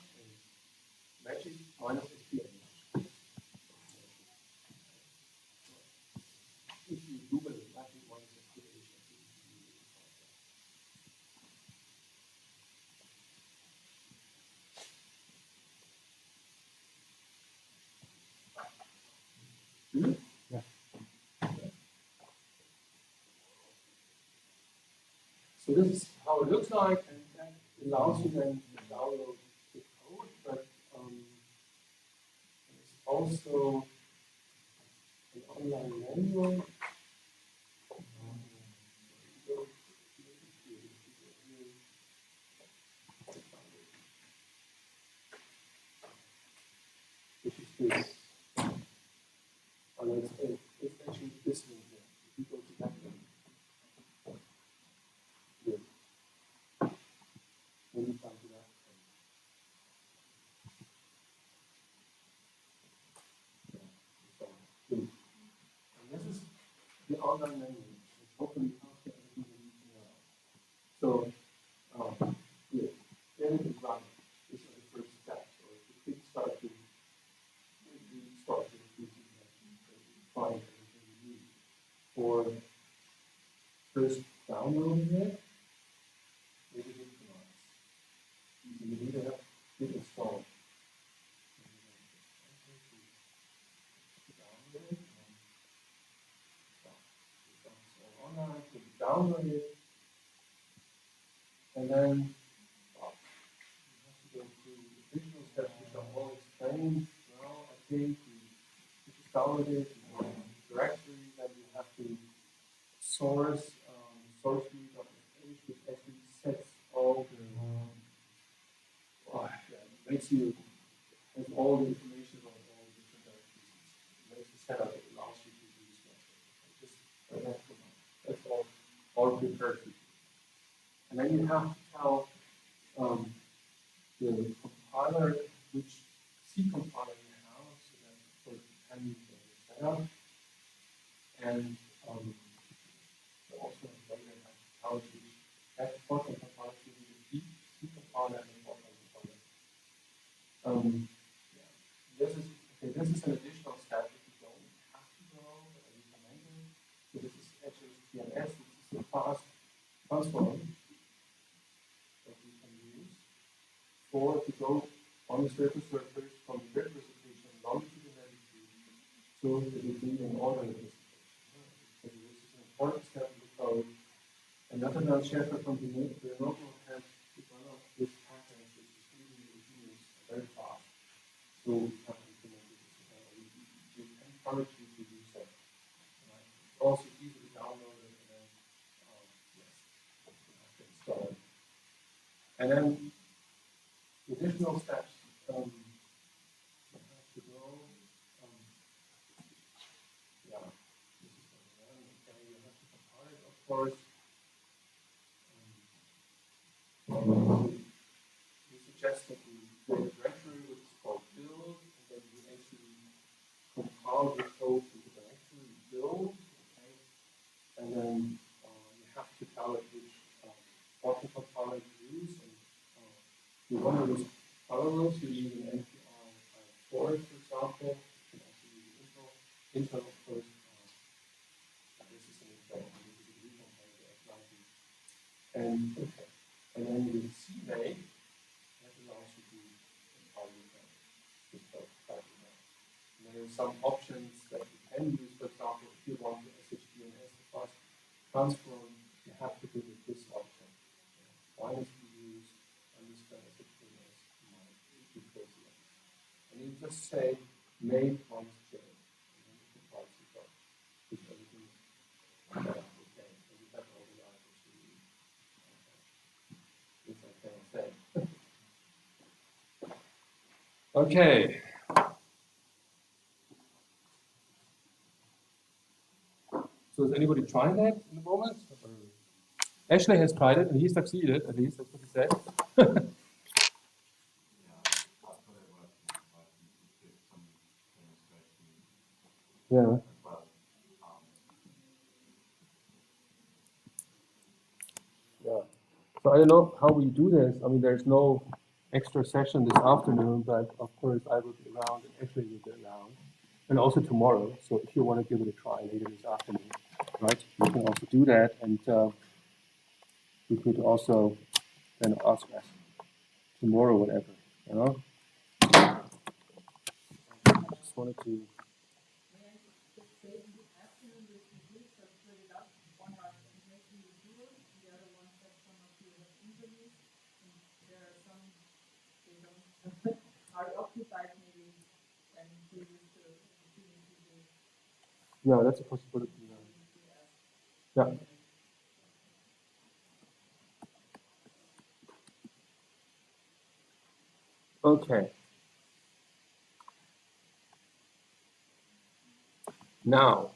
Hmm? Yeah. So this is how it looks like, and that allows you then to download the code, but there's also an online manual. Which is this. It's actually this one here. If you go to that one. Here. When you come to that one. And this is the online menu. It's hopefully after everything that you can know. So, here, then it is run. These are the first steps. So if you click start to start to find everything you need. For first downloading it, maybe it commands. You need to have it installed. Download it. Online, so you download it, and then you have to go through the additional steps which are all explained. Well, I think you just download it, you go to the directory, then you have to source source.sh, which actually sets all the makes you has all the information on all the different directories. It makes you set up, it allows you to use that. Just run that command. That's all prepared for you. And then you have to tell the compiler which C compiler you have, so that of course depends on the setup. And also later have to tell you that Potsdam compiler to be the C compiler and the Potsdam compiler. This is an additional step that you don't have to go, but I recommend it. So this is actually TLS, this is a fast transform that you can use to go on the surface from the representation longitude and latitude to the degree and order representation. So this is an important step in the code. Another Sheffer from the Numerical has developed this pattern, which is really continuous very fast. So we have implemented this. We encourage you to use that. Right? It's also easy to download it and then you have to install it. And then the additional steps you have to go. This is okay. You have to compile it, of course. We suggest that you go to the directory, which is called build, and then you actually compile the code to the directory build, okay? And then you have to tell it which Potsdam compiler to use. And you want to use parallels, you use an NPR forest, for example. You can also use Int'l, of course. This is an Int'l, and this is a recon compiler, and okay. And then with CMake, that allows you to compile your code. And then there's some options that you can use. For example, if you want to SHDNS, the fast transform, you have to do this option. Why does you use underscore SHDNS? Because and you just say make minus J, and then it compiles the code. If everything is okay, and you have all the libraries to use. If I can say. Okay. So is anybody trying that in the moment? Ashley has tried it and he succeeded, at least that's what he said. Yeah. Yeah. So I don't know how we do this. I mean, there's no extra session this afternoon, but of course I will be around and Ashley will be around. And also tomorrow. So if you want to give it a try later this afternoon, right? You can also do that. And you could also then ask us tomorrow, whatever, I just wanted to are occupied maybe and he used to Yeah, that's a possibility. Yeah. Okay. Now,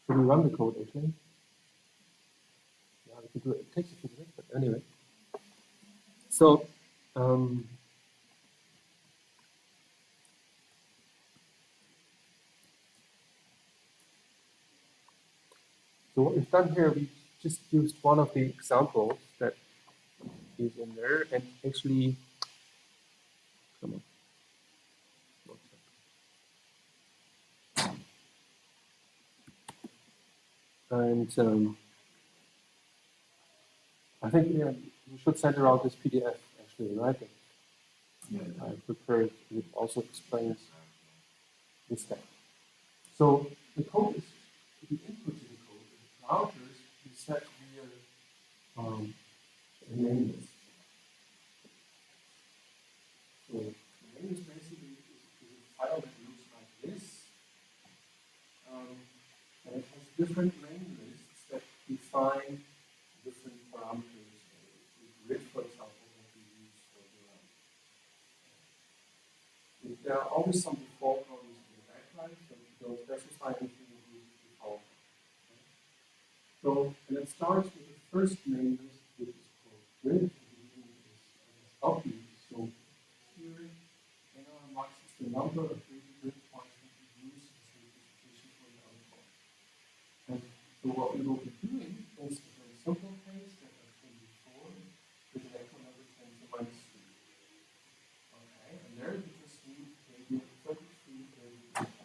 should we run the code actually? Yeah, we can do it. It takes a few minutes, but anyway. So, so what we've done here, we just used one of the examples that is in there, and actually, come on. And I think you should send around this PDF actually, right? I prepared. It also explains this step. So the code is the input to the code. The parameters is set via a name list. So the name list basically is a file that looks like this, and it has different name lists that define different parameters. Grid, for example, that we use for the there are always some default values in the background, so if you don't specify anything, you use the default. So, and it starts with the first name list, which is called grid, and is obvious. So here, max is the number of grid points that we use as a representation for the output. And so what we will be doing is a very simple case that I've shown before, with an echo number 10 to minus 3. Okay, and there you just need maybe 33 grid points.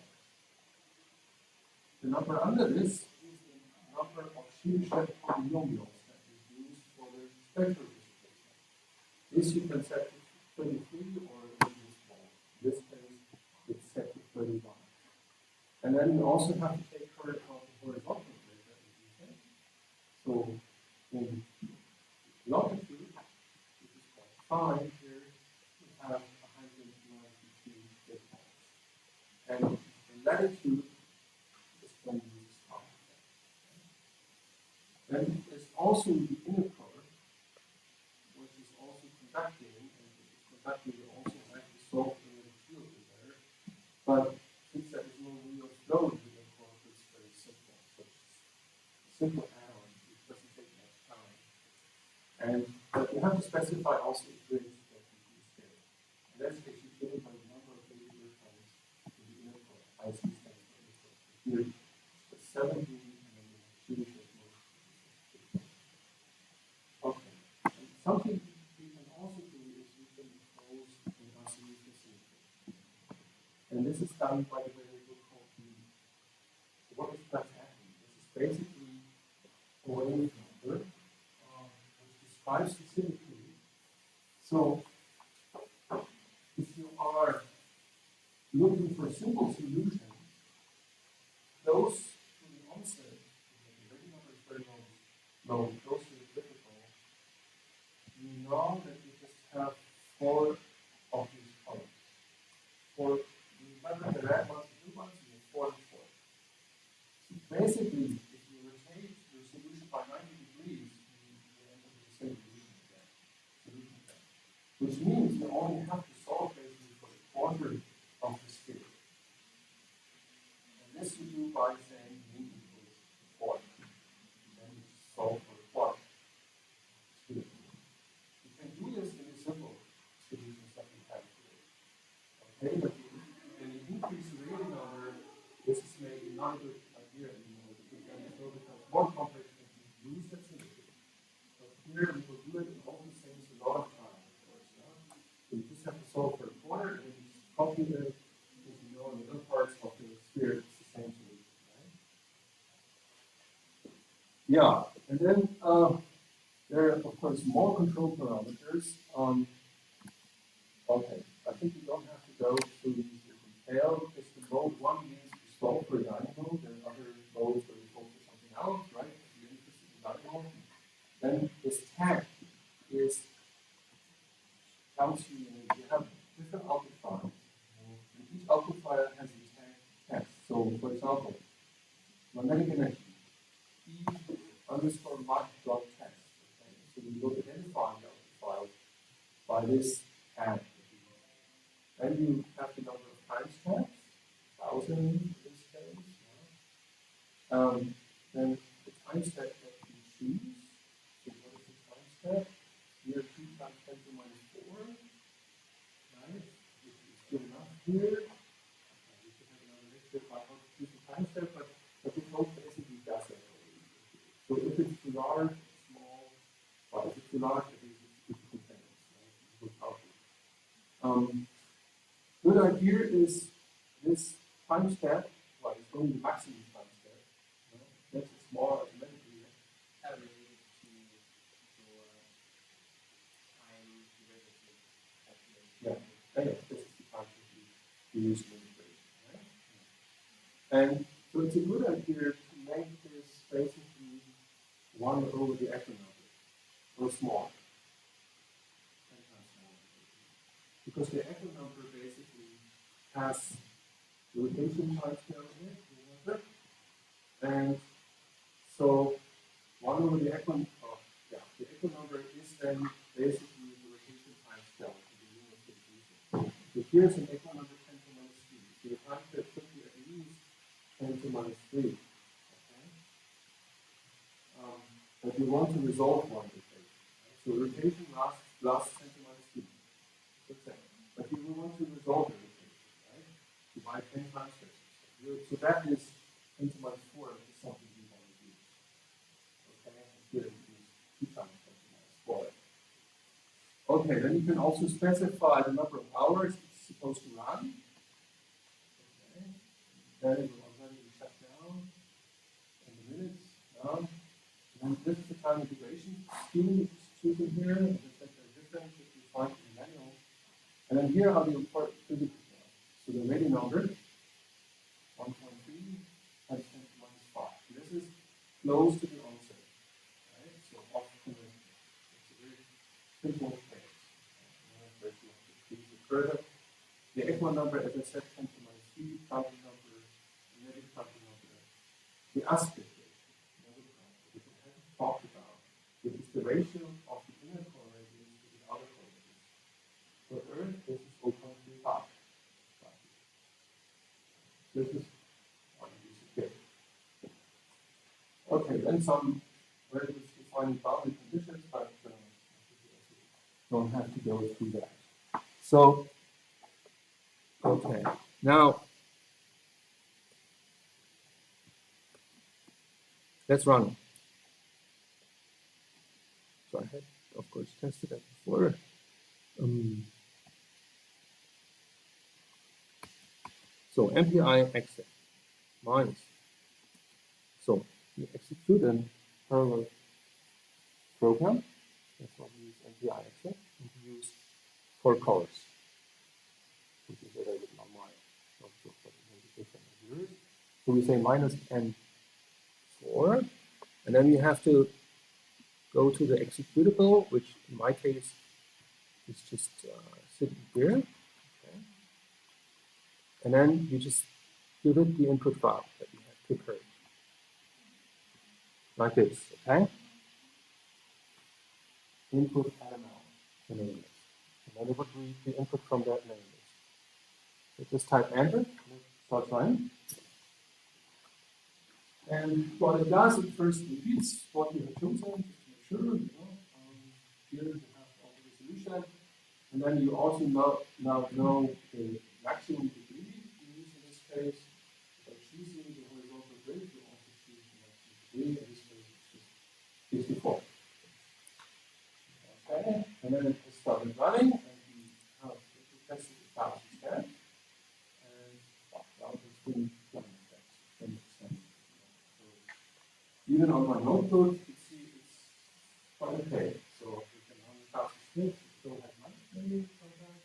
The number under this is the number of shear-shed polynomials that is used for the spectral distribution. This you can set to 33 or even small. In this case, it's set to 31. And then you also have to take care of the horizontal grid that is using. So in longitude, which is called 5 here, we have 192 grid points. And in latitude, this one uses 5. Then there's also the inner core, which is also conducting, and if it's conducting, you also have to solve the field in there. But since there is no real flow in the inner core, it's very simple. So it's a simple add-on, it doesn't take much time. And but you have to specify also the grids that you use there. And that's actually given by the number of grid points in the inner core. IC stands for inner core. Here, it's 17, and then you have shear-shed motion. Okay. And something we can also do is we can impose an RCU facility. And this is done by the variable called B. So what is that happening? This is basically a wave number which describes specifically. So if you are looking for simple solutions, close to the onset, the rate number is very low, close to the critical, you know that you just have 4 of these columns. Remember the red ones, the blue ones, and the 4 and 4. So basically, if you rotate your solution by 90 degrees, you end up with the same solution again. Which means you only have to solve basically for a quarter of the sphere. And this you do by saying mean equals 4. And then you solve for a quarter. You can do this in a simple solutions that we have today. Okay, but when you increase the rate number, this is maybe not a good idea anymore, because then it will become more complex and you lose that solution. So here we will do it in all these things a lot of time, of course. So you just have to solve for a quarter, and then you just copy the, because you know in the other parts of the sphere it's the same solution, right? Yeah, and then there are, of course, more control parameters. Okay, I think you don't have to go through these in detail, because the mode 1 means you solve for a dynamo. There are other modes where you solve for something else, right? If you're interested in dynamo. then this tag is tells you you have different amplifiers. And each amplifier has a tag. So, for example, magnetic energy, E underscore mark dot test. Okay? So we will identify the amplifier by this tag. Then you have the number of time steps, 1,000 in this case. Then the time step that you choose. So what is the time step? Here 2 times 10 to the minus 4. Right? Which is good enough here. We should have another lecture about how to choose the time step, but the code basically does that already. So if it's too large, small, or if it's too large, I think it's difficult things. Right? Good idea is this time step, well, it's only the maximum time step. That's a small automatically. Related to your time derivative calculation. Yeah, this is the function we use in integration. Right? And so it's a good idea to make this basically 1 over the echo number, or small. 10 times smaller. Because the echo number basically has the rotation time scale here, remember? And so 1 over the echo, the echo number is then basically the rotation time scale in the unit distribution. So here's an echo number 10 to minus 3. So the time step should be at least 10 to minus 3. Okay? But we want to resolve one rotation. Right? So rotation lasts 10 to minus 3. But we want to resolve the rotation, right? Divide 10 times steps. So that is 10 to minus 4, which is something we want to do. Okay, and here we use 2 times 10 to minus 4. Okay, then you can also specify the number of hours it's supposed to run. Okay, then it will automatically shut down in the minutes. Down. And this is the time integration scheme which is chosen here. And the second difference which we find in the manual. And then here are the important physical ones. So the radio number, 1.3 times 10 to minus 5. So this is close to the onset. Right? So often it's a very simple case. Further, the echo number, as I said, 10 to minus 3, counting number, negative counting number, the aspect ratio, which we haven't talked about, which is the ratio of the inner core radius to the outer core radius. For Earth, this is 0.35. This is what it is here. Okay, then some values defining boundary conditions, but don't have to go through that. So, okay, now let's run. So I had, of course, tested that before. So MPI exit minus. So we execute a parallel program. That's why we use MPI exit. And we use 4 colors, which is what I did on mine. Not sure what it may be different than yours. So we say minus N4, and then you have to go to the executable, which in my case is just sitting here. Okay. And then you just give it the input file that you have prepared. Like this, okay? Input LML, name list. And then it would read the input from that name list. So just type enter, start running. And what it does, it first repeats what you have chosen, just to make sure, here you have all the resolution. And then you also now know the maximum degree you use in this case. By choosing the horizontal grid, you also choose the maximum degree. In this case, it's just 64. Okay, and then it started running, and we have tested 1,000 steps. And now it's been 20 steps. Even on my notebook, you can see it's quite okay. So we can run 1,000 steps, still have money maybe sometimes.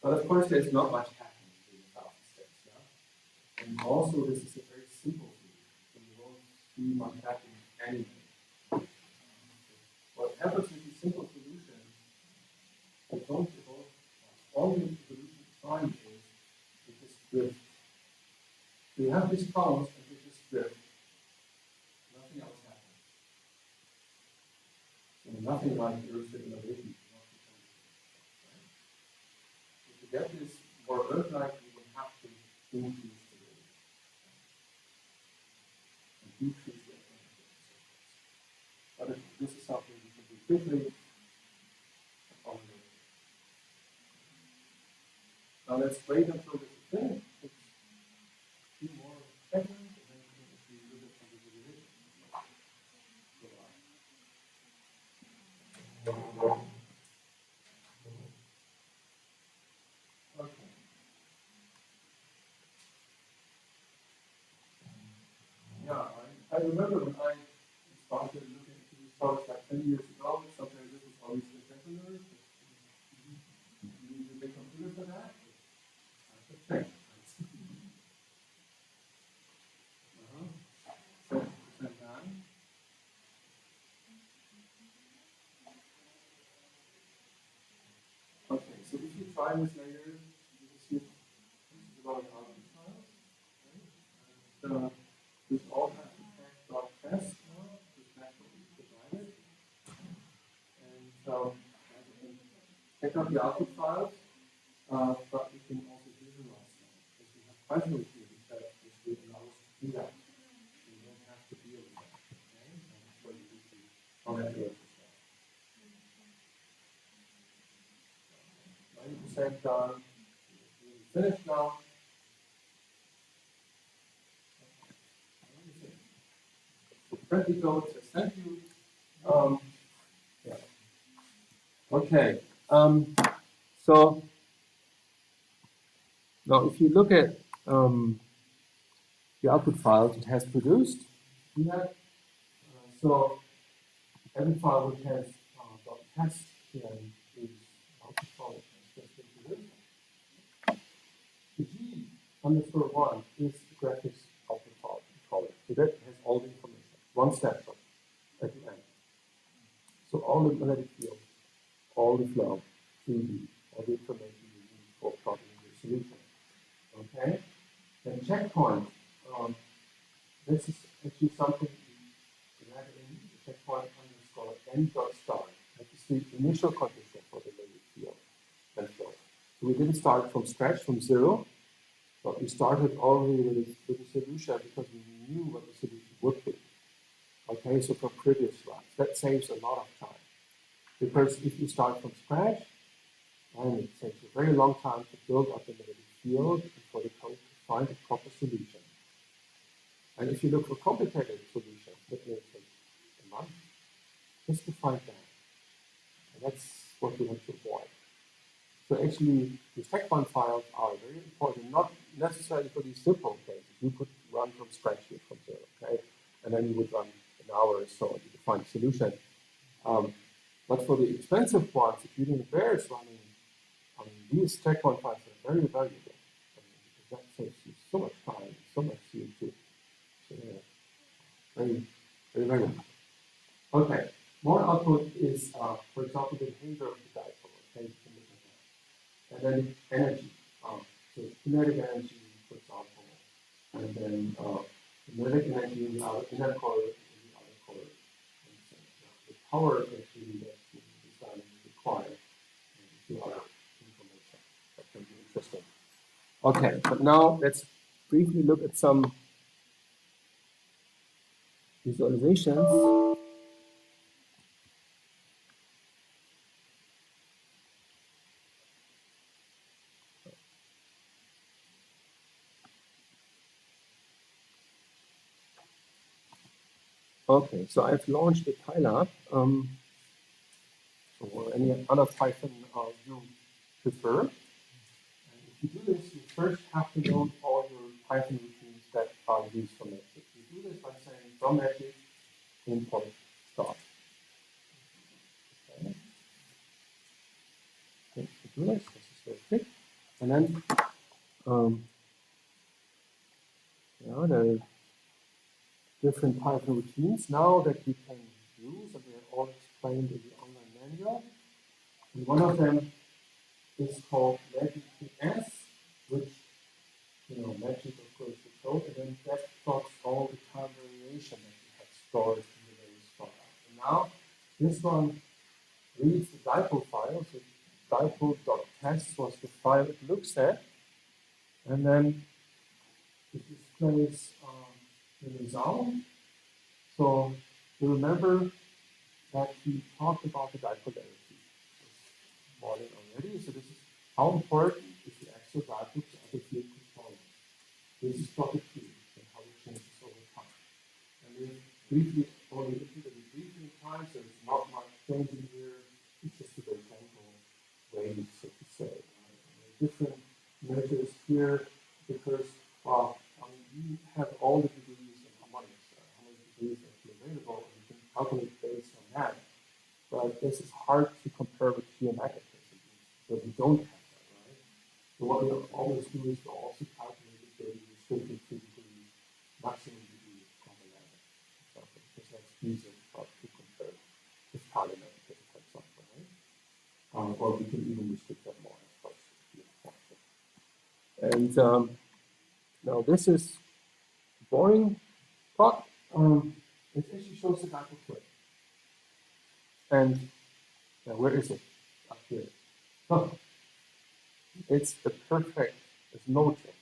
But of course, there's not much happening in 1,000 steps. Yeah? And also, this is a very simple field. So you won't beam are happening anyway. What happens with these simple solutions, they don't evolve. All the solution find is they just drift. So you have these columns and they just drift. Nothing else happens. So nothing like Earth's innovation. To get this more Earth-like, we will have to increase the rate and decrease the energy. But if this is something we can do quickly, now let's wait until this is finished. It's a few more seconds, and then we can actually look at some visualization. Okay. Yeah, I remember when I started looking into these topics like 10 years ago, sometimes this was always spectacular. You need a big computer for that. Okay. 70% done. Okay, so if you try this later, you will see this is about an output file. And, this all has to test.test now, because that's what we provided. And so you can check out the output files, but you can also visualize them, because we have Python theory that will allow us to do that. You don't have to deal with that. Okay? And that's what you do on that as well. 90% done. We're finished now. Friendly code says thank you. Yeah. Okay. So now if you look at the output files it has produced, so every file which has .test here is output file that has just been produced. The G_1 is the graphics output file, we call it. So that has all the information. One snapshot at the end. So all the magnetic field, all the flow, 3D, all the information you need for plotting your solution. Okay? Then checkpoint. This is actually something we add in the checkpoint underscore n.star. That is the initial condition for the magnetic field and flow. So we didn't start from scratch, from zero, but we started already with the solution because we knew what the solution would be. Okay, so for previous runs, that saves a lot of time. Because if you start from scratch, and it takes a very long time to build up the magnetic field and for the code to find a proper solution. And if you look for complicated solutions, that may take a month just to find that. And that's what we want to avoid. So actually, these checkpoint files are very important, not necessarily for these simple cases. You could run from scratch here from zero, okay? And then you would run an hour or so to find a solution. But for the expensive ones, if you didn't bear running, these checkpoint files are very valuable. Because that saves you so much time, so much CO2. So yeah, very, very valuable. Okay, more output is, for example, the behavior of the dipole. Okay, you can look at that. And then energy. So kinetic energy, for example, and then kinetic energy in the inner core, in the outer core. And so, the power actually that the design requires, and a few other information that can be interesting. Okay, but now let's briefly look at some visualizations. Okay, so I've launched a Pylab, or any other Python you prefer. And if you do this, you first have to know all your Python routines that are used for magic. You do this by saying from magic import start. Okay. Okay, to do this is very quick. And then, yeah, different Python routines now that we can use, and they're all explained in the online manual. And one of them is called Magic PS, which, magic of course the code, and then that plots all the time variation that we have stored in the various files. And now this one reads the dipole file, so dipole.test was the file it looks at, and then it displays the result. So you remember that we talked about the dipolarity this morning already. So this is how important is the actual dipole to other field components. This is plotted here and how it changes over time. And we briefly only looked at it briefly in time, so it's not much changing here. It's just a very general way, so to say. Different measures here because, we have all the degrees in harmonics, how many degrees are available, and we can calculate based on that. But this is hard to compare with geomagnetic because we don't have that, right? So what we always do is to also calculate the restricted to degree, maximum degree of commonality, because that's easier to compare with polynomial, for example, right? Or we can even restrict that more, of course. And now this is boring plot. It actually shows the dipole curve. And where is it? Up here. Oh, it's the perfect, there's no change.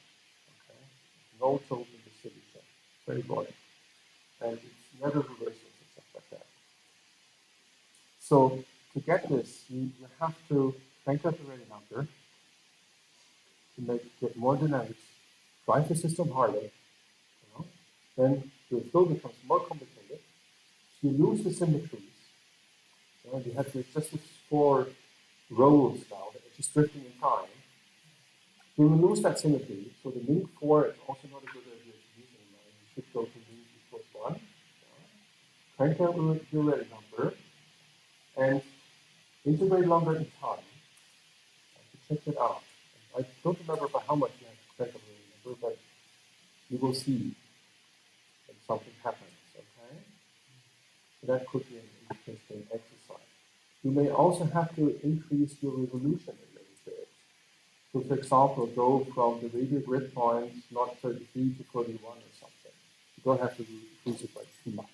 Okay? No total distribution. Very boring. And it's never reversible and stuff like that. So to get this, you have to crank up the Rayleigh number to get more dynamics, drive the system harder. Then the flow becomes more complicated. So you lose the symmetries. You have just these 4 rows now that are just drifting in time. You will lose that symmetry. So the link 4 is also not a good idea to use anymore. You should go to link equals 1. Crank out your Rayleigh number and integrate longer in time. Check it out. I don't remember by how much you have to crank up the Rayleigh number, but you will see that something happens. Okay? So that could be an interesting exercise. You may also have to increase your resolution a little bit. So, for example, go from the radial grid points, not 33 to 41 or something. You don't have to increase it by too much.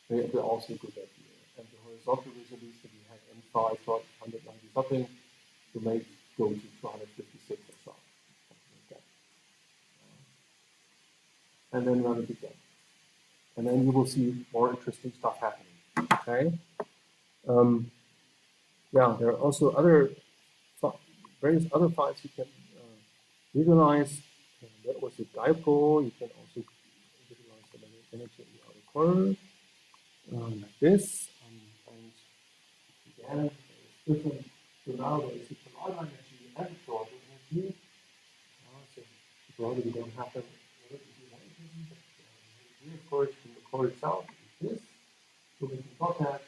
They're also a good idea. And the horizontal resolution you have N5 for 190 something, you may go to 256 or something like that. And then run it again. And then you will see more interesting stuff happening. Okay. There are also various other files you can visualize. That was a dipole. You can also visualize the energy in the outer corner like this. And again, it's different. So now there is a colloidal energy and toroidal energy. So toroidal we don't have them. Here, of course, in the core itself is this. So we can plot that.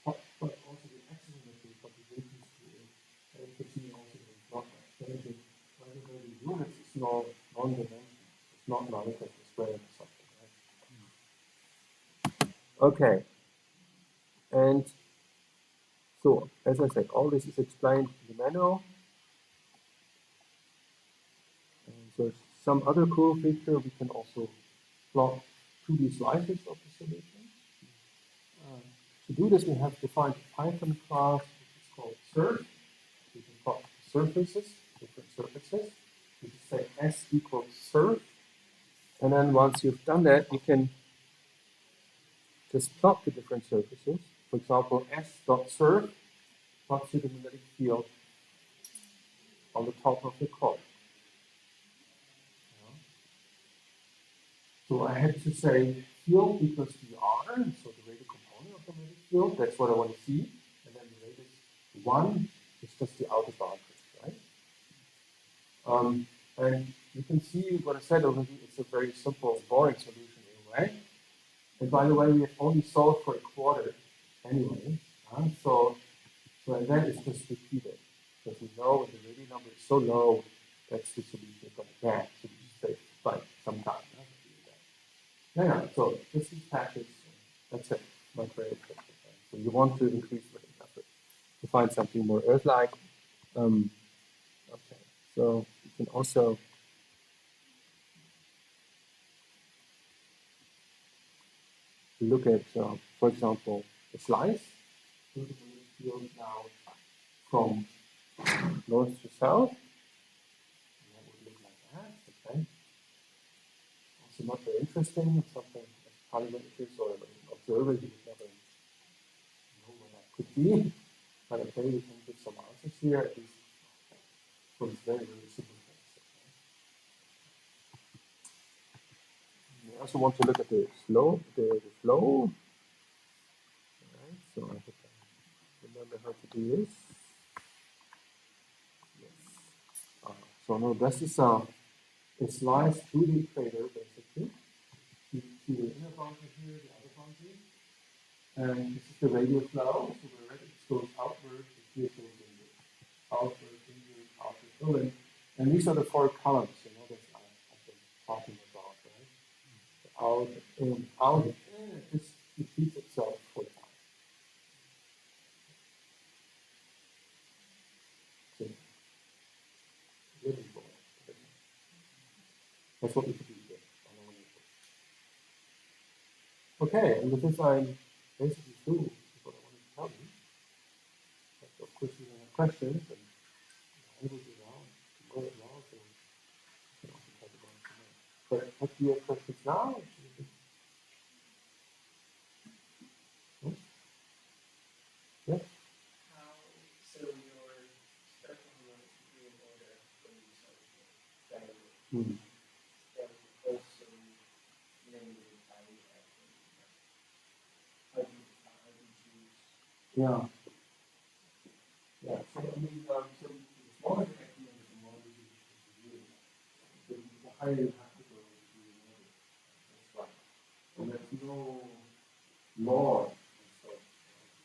But also the axis that we complications to it. And you can see also that it's not much changing. Whether the units is non-dimensional. It's not like a square or something, right? Okay. And so, as I said, all this is explained in the manual. And so some other cool feature, we can also plot 2D slices of the solution. To do this, we have defined a Python class which is called surf. We can plot surfaces, different surfaces. We can say S equals surf. And then once you've done that, you can just plot the different surfaces. For example, S.surf plots the magnetic field on the top of the coil. So I had to say field equals VR, so the radial component of the magnetic field, that's what I want to see. And then the radius 1 is just the outer boundary, right? And you can see what I said already, it's a very simple, boring solution in a way. And by the way, we have only solved for a quarter anyway. So and then it's just repeated. Because we know when the radial number is so low, that's the solution you're going to get. So we just say, like, some time. Yeah, so this is patches. That's it. Not very interesting. So you want to increase looking effort to find something more Earth-like. Okay, so you can also look at, for example, the slice. Look at the field now from north to south. And that would look like that. Okay. Also not very interesting. Something as polymetrics or an observer, you would never know what that could be. But okay, we can give some answers here, at least for this very, very simple case. Okay. We also want to look at the slope, the flow. Right, so I hope I remember how to do this. Yes. So no, this is a slice through the equator, basically. You see the inner boundary here, the outer boundary. And this is the radial flow. So wherever it goes outward, the here goes inward. Outward, inward, outward, inward. And these are the four columns, you know, that I've been talking about, right? Out, in, out, in. This repeats itself 4 times. So, really boring. That's what we could do here. Okay, and with this I'm basically through with what I wanted to tell you. But of course you have questions and I will be around tomorrow as well, so we can also talk about it tomorrow. But what do you have questions now? Hmm? Yeah? How, so your spectrum runs in order when you start Hmm. that would also negative value action. How do you choose? Yeah. Yeah. So I mean, so the smaller the acting the more you do. The higher you have to go to the model. That's right. And there's no law of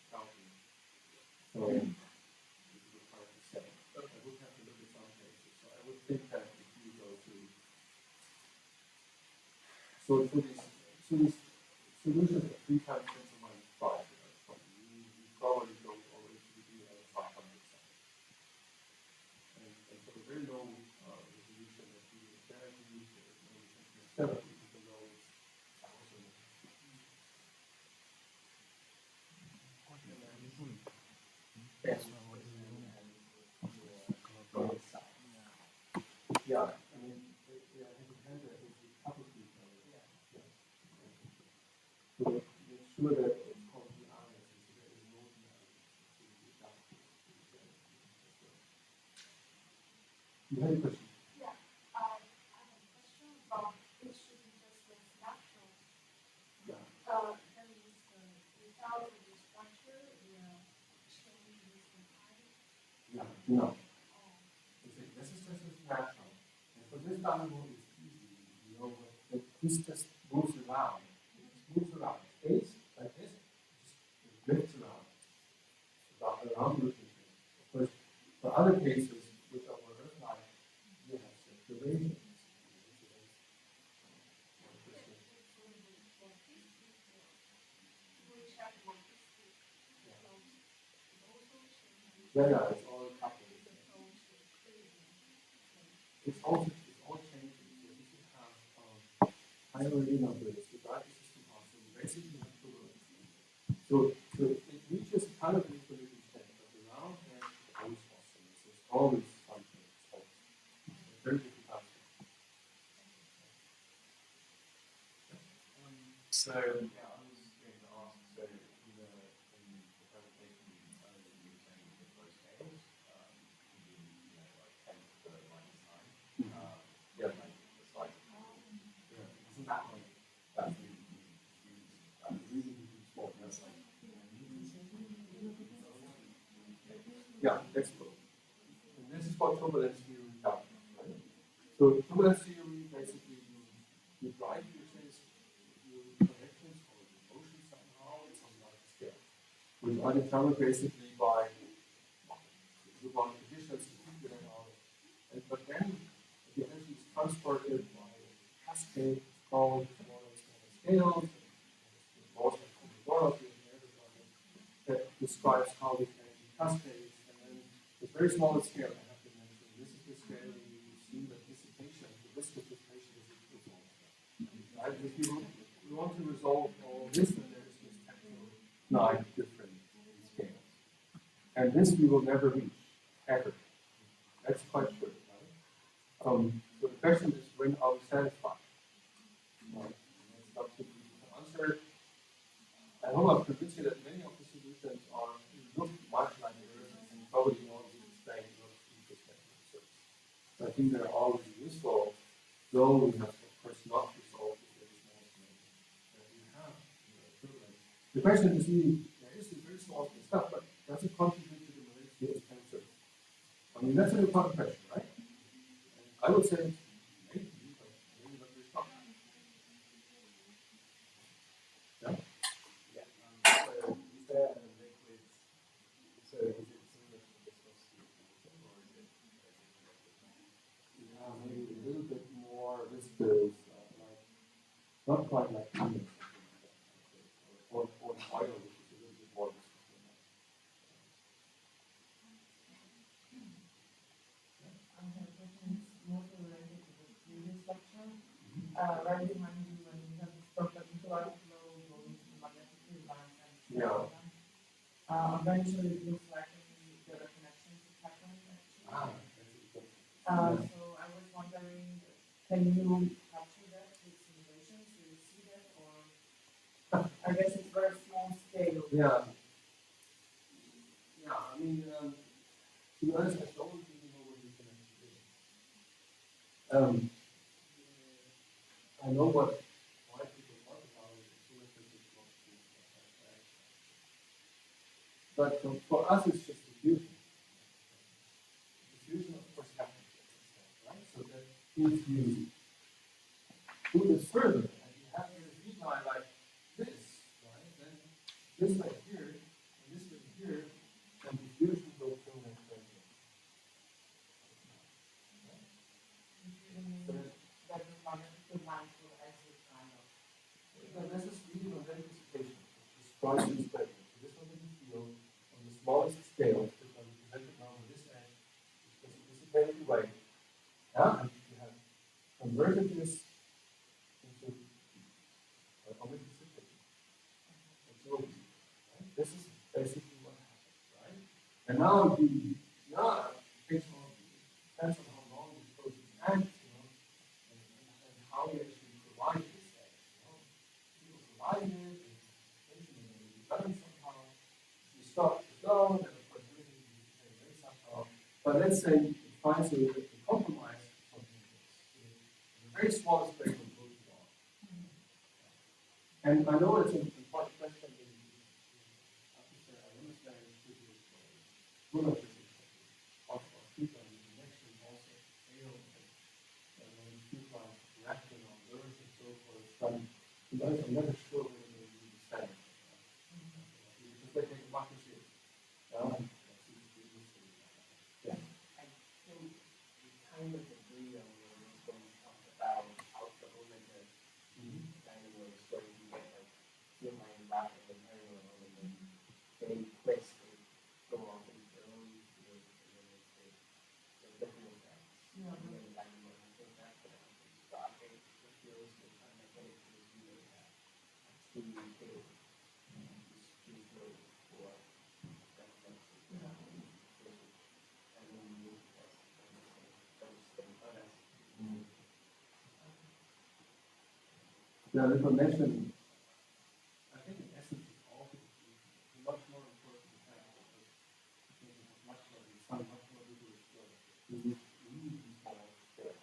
counting. So it's hard to say. But I would have to look at some cases. So I would think that if you go to these solutions are 3 times 10 to minus 5. You probably go already to the 500. And for the very low resolution that we can use, instead of even though it's 1,000. Yeah, I mean, yeah, hand that is publicly yeah. So make sure that it's called the RS, so there is no you have a question? Yeah, I have a question about it should be just a snapshot. Yeah. That means without the structure, the change is the height. Yeah, no. This is just a snapshot. And for this animal, it's easy. You know, this just moves around. It just moves around. It stays like this, it drifts around. Around looking things. Of course, for other cases, which are more Earth-like, you have circulations. Yeah, it's all coupled. It's all changing. So if you have higher numbers, the data system also basically have turbulence. So it reaches kind of an equilibrium state, but around there it's always oscillating. So it's always something. It's always very difficult. So, yeah, I was going to ask, so in the presentation, you were saying the flow scales, like 10 to the minus 9. Yeah, like the size of Yeah, isn't that like that's really small? That's like yeah, that's cool. And this is what turbulence theory does. Right? So turbulence theory basically you drive your connections or the motion somehow on large scale. Which are determined basically by the one conditions to figure it out. But then the energy is transported by cascade, it's called smaller and smaller describes how this energy cascades, and then the very smallest scale I have to mention. This is the scale where you see that dissipation, the risk of dissipation is equal. Right? If we want to resolve all this, then there is this technical 9 different scales. And this we will never reach, ever. That's quite sure. Right? So the question is, when are we satisfied? Well, that's not too easy to answer. I hope I've convinced you that many of the solutions look much like yours and probably all explain a lot of interesting research. So I think they're already useful, though we have, of course, not resolved the very small scale that we have equivalent. The question is really, there is this very small scale stuff, but does it contribute to the validity of cancer? I mean, that's an important question, right? And I would say maybe, but maybe not very strong. Yeah? So is there a liquid, so is it similar to viscosity of water, or is it Yeah, maybe a little bit more viscous, like not quite like onion, or oil, which is a little bit more viscous. I have questions mostly related to the previous lecture. Right behind you, when you have this perpendicular flow going to magnetic field lines and Yeah. eventually it looks like there are connections happening actually. So I was wondering, can you capture that with simulations? Do you see that, or I guess it's very small scale. Yeah. Yeah, I mean, to be honest, I don't really know what these connections is. I know why people talk about it, as soon as they just want to do it. But for us, it's just diffusion. Diffusion, of course, happens, right? So that if you do this further, and you have your heat line like this, right? Then this right here, and this right here, and diffusion will fill that area. That the magnetic field lines will exit kind of. This is really magnetic dissipation. It's destroys this spectrum. So this magnetic field on the smallest scale, which I'm represented now on this edge, is just dissipated away. Yeah, and you have converted this into atomic dissipation. It's so easy. Right? This is basically what happens, right? And now depends on how long this process acts, and how we actually provide this edge. People provide it, and it's done somehow. You stop the flow, and of course everything is very somehow. But let's say you find so that you compromise something like this. The very smallest spectrum will be gone. And I know it's an important question in atmosphere ionospheric physics or lunar physics of people and actually also fail when people are reacting on Earth and so forth. But I'm never sure whether they do the same. Because they take democracy. Yeah. I think we kind of agree on when we talk about alpha omega dynamos, where you get like field line back in the parallel, and then they twist and go off into their own field, and then they create some different effects. Yeah. And then dynamo, I think that's what happens. So I think the fields, the magnetic fields we really have, extremely big. Just go for reference. And then you move this, those things. Oh, that's Yeah, the connection, I think in essence, is also much more important to have because we have much more, some much more rigorous flow. We need really small scale.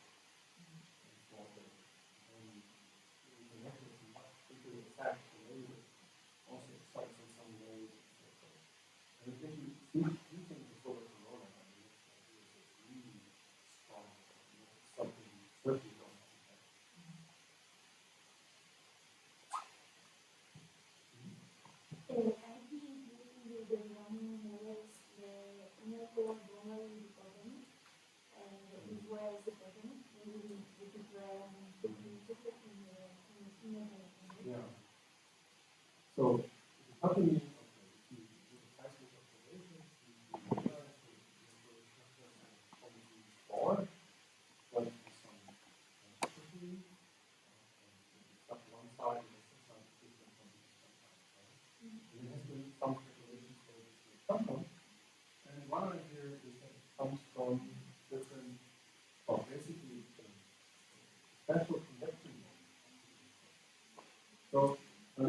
And the connection is much bigger effect, and maybe also excites in some ways. And I think you think the solar corona, I mean, it's really strong. Something certainly don't have. I think including the one models, the inner core donor recording, and as well as the pattern, maybe we could try and be interested in the inner. Yeah. So the company, okay, the seismic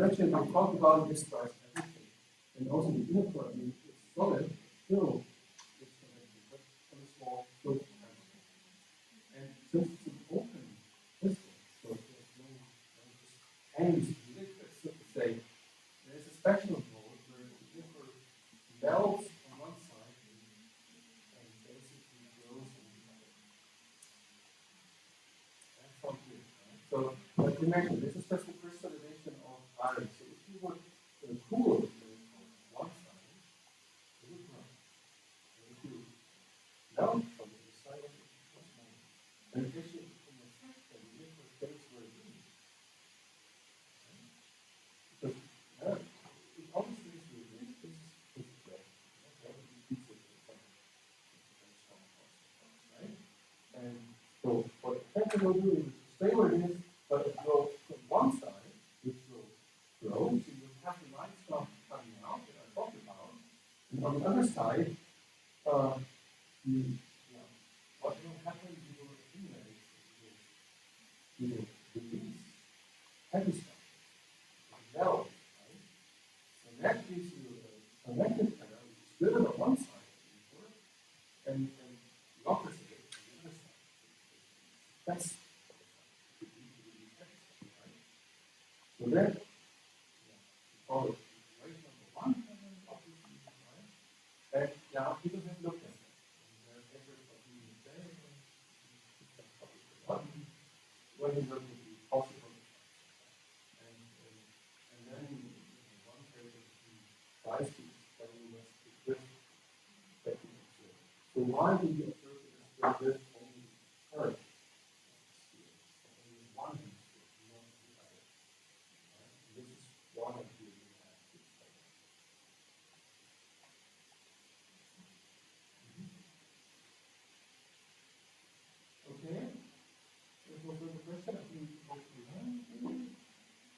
actually, we talked about this price everything. And also the inner core, I mean, it's solid, still, it's connected, but on a small float. And since it's an open system, so there's no just hangs liquid, so to say, there's a special mode where the inner melts on one side and basically grows on the other. That's all good, right? So, like we mentioned, this is just a crystallization of iron. So if you would cool the fluid on one side, it would run. And if you melt from the other side, it becomes more. And if you in the fact that the liquid stays where it is, because it always stays where it is, this is great. Gravity keeps it in some very strong force, right? And so what the effect will do is stay where it is, but it will from one side, which will grow, so you have the light stuff coming out that I talked about, and on the other side, what will happen? You will accumulate, you will release heavy stuff, melt, right? And that gives you a connected pair, which is good on one side of the network, and the opposite on the other side. That's right? So that, follow equation number one, obviously, right? And now people have looked at that. And there are papers of using there, when you look at the possible effects. And then one paper tries to explain what's the drift that we observe. So why do we observe this drift only part of the sphere? Only one hemisphere, not the other. Right? And this is one idea we have to explain. Okay? There's no further question. I think hopefully none.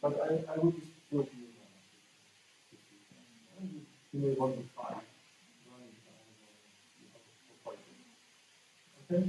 But I would just still be you may want to try running time or quite okay.